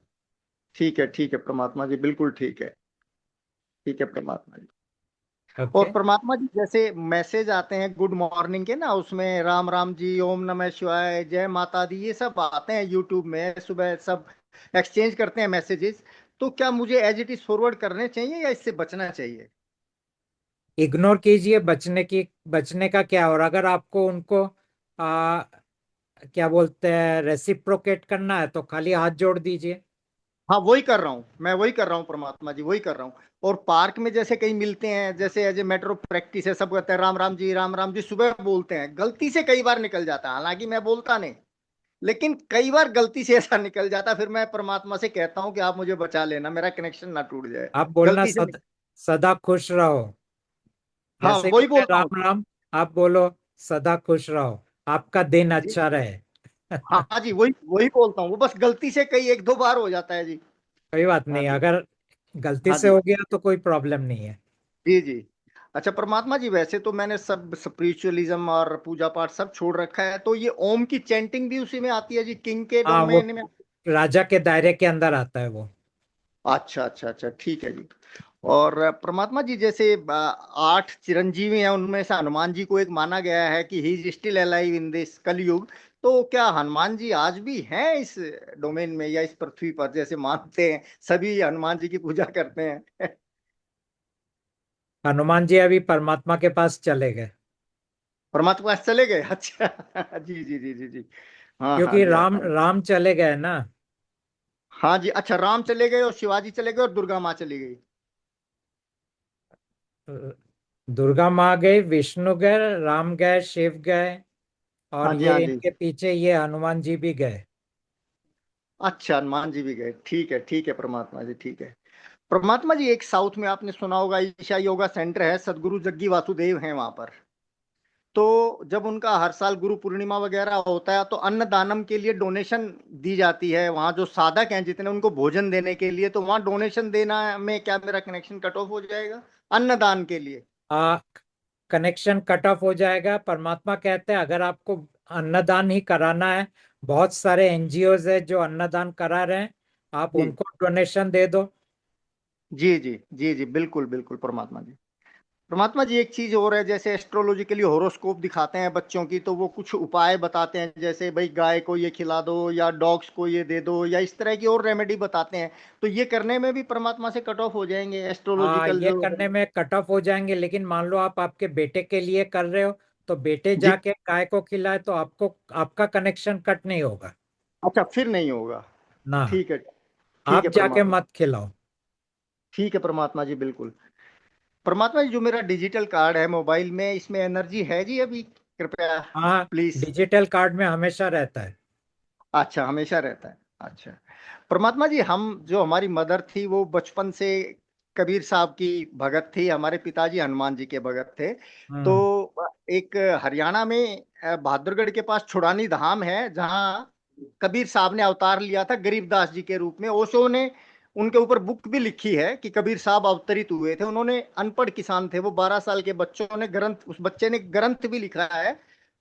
ठीक है परमात्मा जी, बिल्कुल ठीक है। ठीक है परमात्मा जी। और ओके। परमात्मा जी, जैसे मैसेज आते हैं गुड मॉर्निंग के ना, उसमें राम राम जी, ओम नमः शिवाय, जय माता दी, ये सब आते हैं यूट्यूब में, सुबह सब एक्सचेंज करते हैं मैसेजेस। तो क्या मुझे एज इट इज फॉरवर्ड करने चाहिए या इससे बचना चाहिए? इग्नोर कीजिए, बचने का क्या। और अगर आपको उनको आ, क्या बोलते हैं, रेसिप्रोकेट करना है, तो खाली हाथ जोड़ दीजिए। हाँ वही कर रहा हूँ, मैं वही कर रहा हूँ परमात्मा जी, वही कर रहा हूँ। और पार्क में जैसे कहीं मिलते हैं, जैसे as a matter of practice है, सब कहते हैं राम राम जी सुबह बोलते हैं, गलती से कई बार निकल जाता है, हालांकि मैं बोलता नहीं, लेकिन कई बार गलती से ऐसा निकल जाता, फिर मैं परमात्मा से कहता हूँ कि आप मुझे बचा लेना, मेरा कनेक्शन ना टूट जाए। आप बोलना गलती से सदा खुश रहो। हाँ जैसे ही वही बोले बोलता हूँ। राम राम, आप बोलो सदा खुश रहो। आपका दिन जी अच्छा रहे। हाँ जी, वही वही बोलता हूँ, वो बस गलती से कई एक दो बार हो जाता है जी। कोई बात हाँ नहीं, जी। अगर गलती हाँ से जी। हो गया तो कोई प्रॉब्लम नहीं है। जी जी। अच्छा परमात्मा जी, वैसे तो मैंने सब स्पिरिचुअलिज्म और पूजा पाठ सब छोड़ रखा है, तो ये ओम की चैंटिंग भी उसी में आती है जी, किंग के हाँ, वो डोमेन में? राजा के दायरे के अंदर आता है वो। अच्छा अच्छा अच्छा, ठीक है जी। और परमात्मा जी, जैसे आठ चिरंजीवी हैं, उनमें से हनुमान जी को एक माना गया है कि he is still alive in this कलयुग। तो क्या हनुमान जी आज भी हैं इस डोमेन में या इस पृथ्वी पर, जैसे मानते हैं सभी हनुमान जी की पूजा करते हैं? हनुमान जी अभी परमात्मा के पास चले गए, परमात्मा पास चले गए? अच्छा जी जी जी जी जी। हाँ हाँ क्योंकि जी, राम हाँ जी। राम चले गए ना। हाँ जी, अच्छा, राम चले गए और शिवाजी चले गए और दुर्गा माँ चली गई। दुर्गा माँ गई, विष्णु गए, राम गए, शिव गए, और हाँ जी, ये हाँ जी। इनके पीछे ये हनुमान जी भी गए। अच्छा, हनुमान जी भी गए, ठीक है परमात्मा जी, ठीक है। परमात्मा जी, एक साउथ में आपने सुना होगा ईशा योगा सेंटर है, सदगुरु जग्गी वासुदेव हैं वहां पर। तो जब उनका हर साल गुरु पूर्णिमा वगैरह होता है तो अन्नदानम के लिए डोनेशन दी जाती है। वहाँ जो साधक हैं जितने, उनको भोजन देने के लिए, तो वहाँ डोनेशन देना में क्या मेरा कनेक्शन कट ऑफ हो जाएगा अन्नदान के लिए? आ कनेक्शन कट ऑफ हो जाएगा। परमात्मा कहते हैं अगर आपको अन्नदान ही कराना है, बहुत सारे एनजीओज है जो अन्नदान करा रहे हैं, आप जी उनको डोनेशन दे दो। जी जी जी जी, बिल्कुल बिल्कुल परमात्मा जी। परमात्मा जी, एक चीज और है, जैसे एस्ट्रोलॉजिकली हॉरोस्कोप दिखाते हैं बच्चों की, तो वो कुछ उपाय बताते हैं, जैसे भाई गाय को ये खिला दो या डॉग्स को ये दे दो या इस तरह की और रेमेडी बताते हैं। तो ये करने में भी परमात्मा से कट ऑफ हो जाएंगे हाँ, एस्ट्रोलॉजिकल ये जो? करने में कट ऑफ हो जाएंगे, लेकिन मान लो आप आपके बेटे के लिए कर रहे हो, तो बेटे जी। जाके गाय को खिलाए तो आपको आपका कनेक्शन कट नहीं होगा अच्छा, फिर नहीं होगा। ना। ठीक है, ठीक आप है जाके परमात्मा। मत खिलाओ। ठीक है परमात्मा जी, बिल्कुल। परमात्मा जी, जो मेरा डिजिटल कार्ड है मोबाइल में, इसमें एनर्जी है जी अभी? कृपया हाँ, प्लीज। डिजिटल कार्ड में हमेशा रहता है। अच्छा, हमेशा रहता है, अच्छा। परमात्मा जी, हम जो हमारी मदर थी वो बचपन से कबीर साहब की भगत थी, हमारे पिताजी हनुमान जी के भगत थे। तो हम्म। एक हरियाणा में बहादुरगढ़ के पास छुड़ानी धाम है, जहाँ कबीर साहब ने अवतार लिया था गरीबदास जी के रूप में। ओशो ने उनके ऊपर बुक भी लिखी है कि कबीर साहब अवतरित हुए थे। उन्होंने, अनपढ़ किसान थे वो, 12 साल के बच्चों ने ग्रंथ, उस बच्चे ने ग्रंथ भी लिखा है।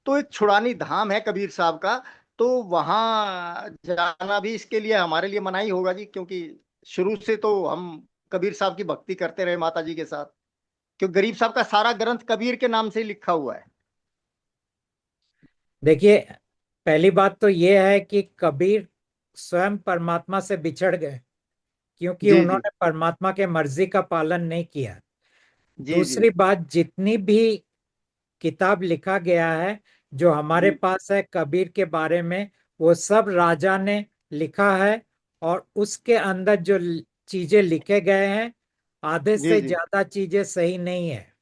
तो एक छुड़ानी धाम है कबीर साहब का, तो वहां जाना भी इसके लिए हमारे लिए मनाही होगा जी, क्योंकि शुरू से तो हम कबीर साहब की भक्ति करते रहे माता जी के साथ। क्योंकि गरीब साहब का सारा ग्रंथ कबीर के नाम से ही लिखा हुआ है। देखिए, पहली बात तो ये है कि कबीर स्वयं परमात्मा से बिछड़ गए, क्योंकि जी जी उन्होंने परमात्मा के मर्जी का पालन नहीं किया। जी जी दूसरी बात, जितनी भी किताब लिखा गया है जो हमारे जी पास है कबीर के बारे में, वो सब राजा ने लिखा है। और उसके अंदर जो चीजें लिखे गए हैं, आधे जी से जी ज्यादा चीजें सही नहीं है।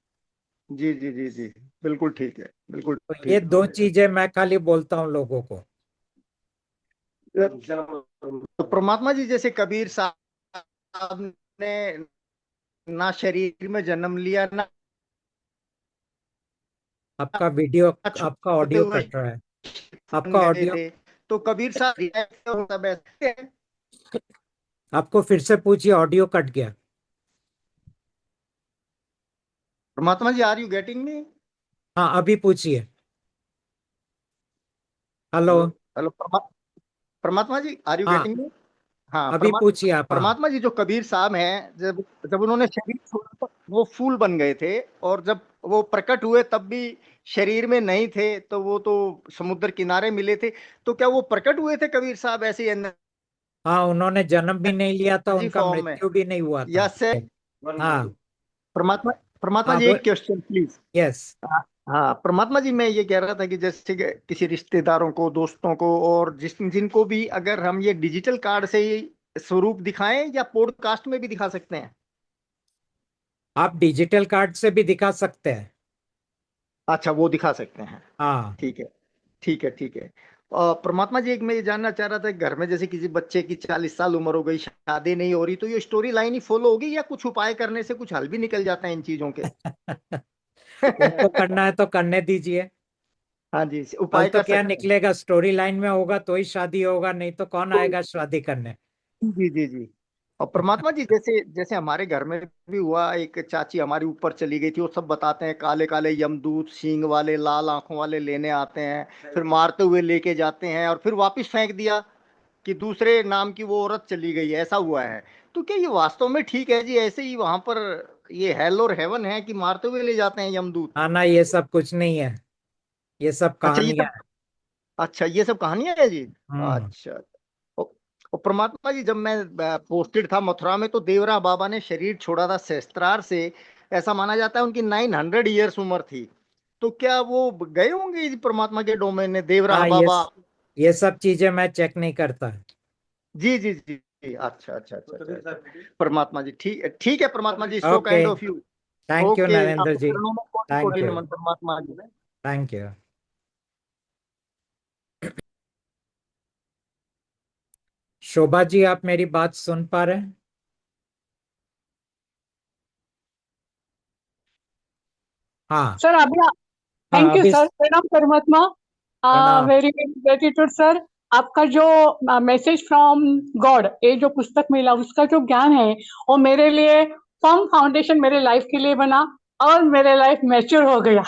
जी जी जी जी, बिल्कुल ठीक है, बिल्कुल तो ये ठीक दो है। चीजें मैं खाली बोलता हूँ लोगों को। तो परमात्मा जी, जैसे कबीर साहब ने ना शरीर में जन्म लिया, ना आपका वीडियो, आपका छूते ऑडियो हुए कट रहा है। बन आपका गए ऑडियो, थे। तो कबीर साहब सब ऐसे हैं? आपको फिर से पूछिए, ऑडियो कट गया। परमात्मा जी, आर यू गेटिंग मी? हाँ, अभी पूछिए। हेलो। हेलो हेलो, परमात्मा जी, आर यू हाँ, गेटिंग मी? हाँ, अभी पूछिए आप। हाँ। परमात्मा जी, जो कबीर साहब हैं, जब जब उन्होंने शरीर छोड़ा तो वो फूल बन गए थे, और जब वो प्रकट हुए तब भी शरीर में नहीं थे, तो वो तो समुद्र किनारे मिले थे। तो क्या वो प्रकट हुए थे कबीर साहब ऐसे हाँ, उन्होंने जन्म भी नहीं लिया था, एनर्जी उनका फॉर्म में, मृत्यु भी नहीं हुआ या था। से? हाँ। परमात्मा परमात्मा हाँ, जी, वो, एक क्वेश्चन प्लीज। यस। हाँ परमात्मा जी, मैं ये कह रहा था कि जैसे कि किसी रिश्तेदारों को, दोस्तों को, और जिनको भी अगर हम ये डिजिटल कार्ड से ही स्वरूप दिखाएं, या पॉडकास्ट में भी दिखा सकते हैं? आप डिजिटल कार्ड से भी दिखा सकते हैं। अच्छा, वो दिखा सकते हैं। हाँ। ठीक है, ठीक है, ठीक है। परमात्मा जी, एक मैं ये जानना चाह रहा था, घर में जैसे किसी बच्चे की 40 साल उम्र हो गई, शादी नहीं हो रही, तो ये स्टोरी लाइन ही फॉलो होगी या कुछ उपाय करने से कुछ हल भी निकल जाता है इन चीजों के? उनको करना है तो करने दीजिए। हाँ जी, कल उपाय तो कर क्या सकते हैं। निकलेगा, स्टोरी लाइन में होगा तो ही शादी होगा, नहीं तो कौन आएगा शादी करने। जी जी जी। और परमात्मा जी, जैसे जैसे हमारे घर में भी हुआ, एक चाची हमारी ऊपर चली गई थी, वो सब बताते हैं, काले काले यमदूत सींग वाले लाल आंखों वाले लेने आते हैं, फिर मारते हुए लेके जाते हैं और फिर वापस फेंक दिया कि दूसरे नाम की वो औरत चली गई, ऐसा हुआ है। तो क्या ये वास्तव में ठीक है जी? ऐसे ही वहां पर ये हेल और हेवन है कि मारते हुए ले जाते हैं यमदूत? हाँ ना, ये सब कुछ नहीं है, ये सब अच्छा ये कहानियां सब, हैं। अच्छा ये सब कहानियां है जी। हम्म। अच्छा। और और परमात्मा जी, जब मैं पोस्टेड था मथुरा में, तो देवरा बाबा ने शरीर छोड़ा था शस्त्रार से। ऐसा माना जाता है उनकी 900 ईयर्स उम्र थी। तो क्या वो गए होंगे जी परमात्मा के डोमेन में, देवरा हाँ, बाबा? ये सब चीजें मैं चेक नहीं करता। जी जी जी जी। अच्छा अच्छा अच्छा अच्छा अच्छा। परमात्मा जी, ठीक है परमात्मा जी, so okay, kind of you. Thank you okay, Narendra आपके जी। चरणों में कोटि थैंक कोटि यू। नमन परमात्मा जी। Thank you. शोभा जी, आप मेरी बात सुन पा रहे हैं? हाँ। सर अभी हाँ, थैंक यू अभी सर, प्रणाम परमात्मा। प्रणाम। Very very gratitude sir. आपका जो मैसेज फ्रॉम गॉड, ये जो पुस्तक मिला, उसका जो ज्ञान है वो मेरे लिए फर्म फाउंडेशन मेरे लाइफ के लिए बना, और मेरे लाइफ मैच्योर हो गया।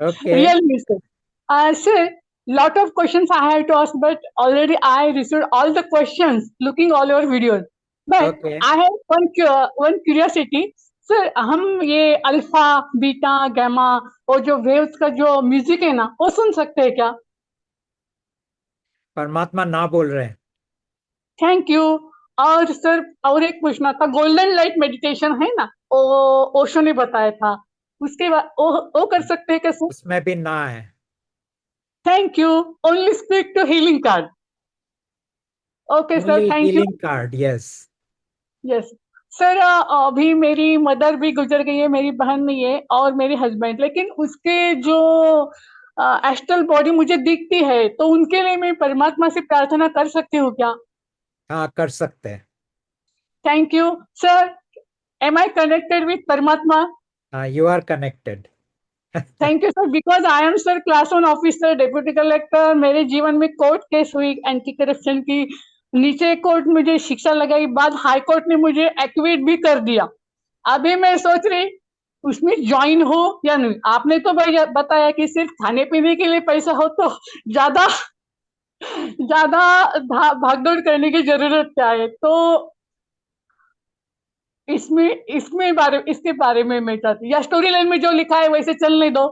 Okay. Real sir. Sir, lot of questions I have to ask, but already I received all the questions looking all your videos. But okay. I have one curiosity. Sir, हम ये alpha beta gamma और जो waves का जो music है ना, वो सुन सकते हैं क्या? परमात्मा ना बोल रहे हैं। Thank you. और सर, और एक पूछना था, गोल्डन लाइट मेडिटेशन है ना, वो ओशो ने बताया था, उसके बाद वो कर सकते हैं क्या सर? उसमें भी ना है। Thank you. Only speak to healing card. Okay sir, only thank you. Healing card, yes. Yes sir. अभी मेरी मदर भी गुजर गई है, मेरी बहन नहीं है, और मेरे हस्बैंड, लेकिन उसके जो एस्ट्रल बॉडी मुझे दिखती है, तो उनके लिए मैं परमात्मा से प्रार्थना कर सकती हूँ क्या? हाँ, कर सकते हैं। Thank you sir. Am I connected with परमात्मा? हाँ, you are connected. Thank you sir, because I am sir class 1 officer, deputy collector. मेरे जीवन में कोर्ट केस हुई एंटी करप्शन की, नीचे कोर्ट मुझे शिक्षा लगाई, बाद हाई कोर्ट ने मुझे एक्विट भी कर दिया। अभी मैं सोच रही उसमें ज्वाइन हो या नहीं। आपने तो भाई बताया कि सिर्फ खाने पीने के लिए पैसा हो, तो ज्यादा ज्यादा भागदौड़ करने की जरूरत क्या है? तो इसके बारे में मैं चाहती, या स्टोरी लाइन में जो लिखा है वैसे चलने दो।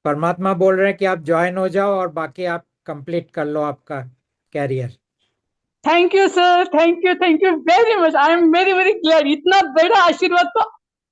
परमात्मा बोल रहे हैं कि आप ज्वाइन हो जाओ और बाकी आप कंप्लीट कर लो आपका career. Thank you sir, thank you very much. I am very very glad. इतना बड़ा आशीर्वाद तो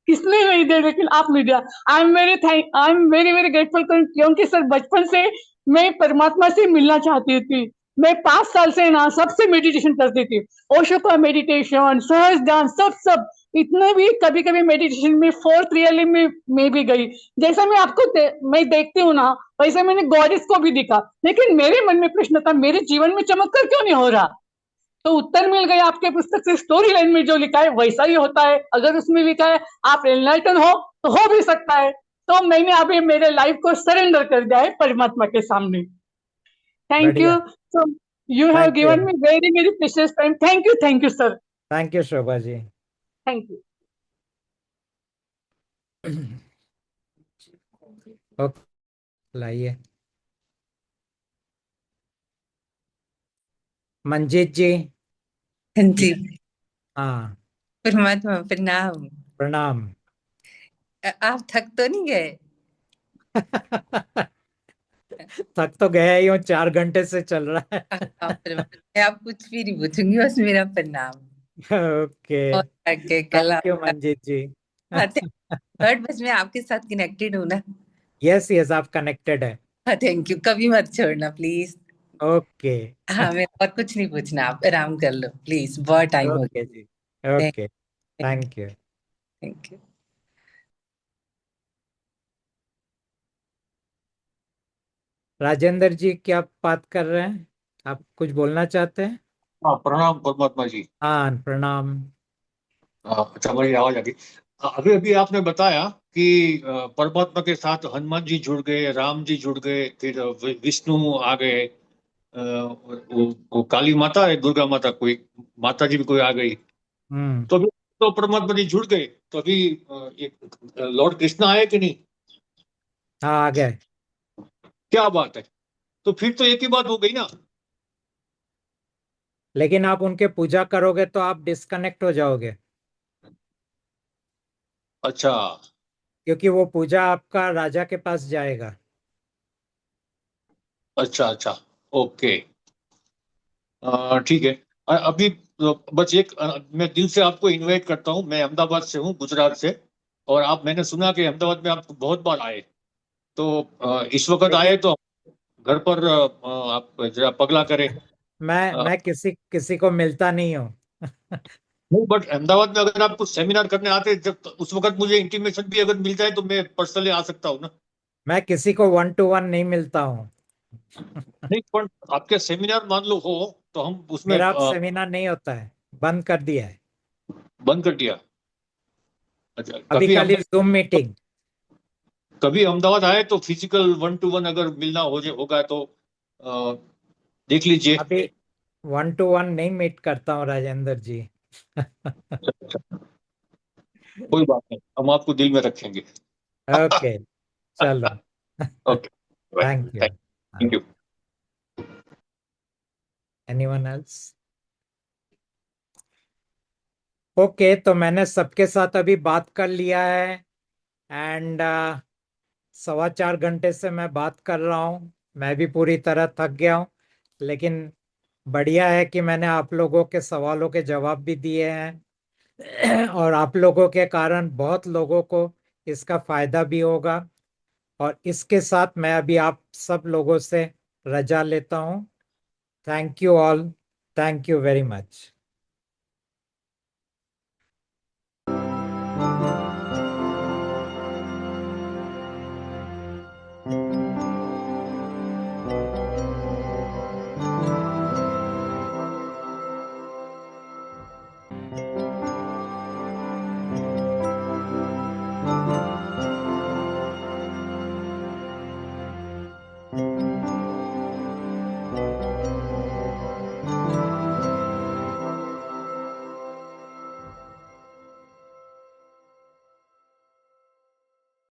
किसने नहीं दिया, लेकिन आपने दिया। आई एम वेरी वेरी ग्रेटफुल, क्योंकि सर बचपन से मैं परमात्मा से मिलना चाहती थी। मैं 5 साल से ना सबसे मेडिटेशन करती थी, ओशो का मेडिटेशन, सहज ध्यान, सब सब। इतने भी कभी कभी मेडिटेशन में फोर्थ रियलिटी में भी गई। जैसा मैं आपको मैं देखती हूँ ना, वैसे मैंने गॉडेस को भी देखा, लेकिन मेरे मन में प्रश्न था, मेरे जीवन में चमत्कार क्यों नहीं हो रहा? तो उत्तर मिल गया आपके पुस्तक से। स्टोरी लाइन में जो लिखा है वैसा ही होता है। अगर उसमें लिखा है आप एनलाइटन हो, तो हो भी सकता है। तो मैंने अभी मेरे लाइफ को सरेंडर कर दिया है परमात्मा के सामने। Thank you. बढ़िया। So you have thank you. Given me very very precious time. Thank you sir. Thank you Shobha ji. Thank you. Okay, लाइए मंजीत जी। जी, हाँ, परमात्मा प्रणाम। प्रणाम। आप थक तो नहीं गए? थक तो गया ही हूँ, 4 घंटे से चल रहा है। मैं आप कुछ भी नहीं पूछूंगी, बस मेरा प्रणाम। ओके, और आगे कल थैंक यू आपका मंजीत जी। थर्ड, बस मैं आपके साथ कनेक्टेड हूँ ना। यस यस, आप कनेक्टेड है। हाँ, थैंक यू, कभी मत छोड़ना प्लीज। ओके। हाँ, मैं और कुछ नहीं पूछना, आप आराम कर लो प्लीज, बहुत टाइम हो ओके जी। गया। Okay, thank you. Thank you. Rajendra ji, क्या बात कर रहे हैं? आप कुछ बोलना चाहते हैं? हाँ, प्रणाम परमात्मा जी। हाँ, प्रणाम। अच्छा, मेरी आवाज आ गई। अभी अभी आपने बताया कि परमात्मा के साथ हनुमान जी जुड़ गए, राम जी जुड़ गए, फिर विष्णु आ गए, वो काली माता है, दुर्गा माता, कोई माता जी भी कोई आ गई, हम्म। तो अभी तो परमात्मा जी जुड़ गए, तो अभी लॉर्ड कृष्णा आए कि नहीं? हाँ, आ गए। क्या बात है! तो फिर तो एक ही बात हो गई ना। लेकिन आप उनके पूजा करोगे तो आप डिस्कनेक्ट हो जाओगे, अच्छा क्योंकि वो पूजा आपका राजा के पास जाएगा। अच्छा अच्छा, ओके, ठीक है। अभी तो बस एक, मैं दिल से आपको इनवाइट करता हूँ। मैं अहमदाबाद से हूँ, गुजरात से, और आप, मैंने सुना कि अहमदाबाद में आप बहुत बार आए, तो इस वक्त आए लेकिन तो घर पर आप जरा पगला करें। मैं किसी किसी को मिलता नहीं हूँ। नहीं, बट अहमदाबाद में अगर आप कुछ सेमिनार करने आते, जब तो उस वक्त मुझे इंटीमेशन भी अगर मिल जाए तो मैं पर्सनली आ सकता हूँ ना। मैं किसी को 1 to 1 नहीं मिलता हूँ। नहीं, पर आपके सेमिनार मान लो हो, तो हम उसमें मेरा अब सेमिनार नहीं होता है, बंद कर दिया है। बंद कर दिया। अच्छा, अभी खाली जूम मीटिंग। कभी अहमदाबाद आए तो फिजिकल 1 to 1 अगर मिलना होगा तो अ, देख लीजिए। अभी 1 to 1 नहीं मीट करता हूँ राजेंद्र जी। कोई बात नहीं, हम आपको दिल में रखेंगे। ओके, चलो। Okay, thank you. Thank you. Anyone else? Okay, तो मैंने सबके साथ अभी बात कर लिया है, एंड 4.25 घंटे से मैं बात कर रहा हूँ। मैं भी पूरी तरह थक गया हूँ, लेकिन बढ़िया है कि मैंने आप लोगों के सवालों के जवाब भी दिए हैं। और आप लोगों के कारण बहुत लोगों को इसका फायदा भी होगा। और इसके साथ मैं अभी आप सब लोगों से रजा लेता हूँ। Thank you all. Thank you very much.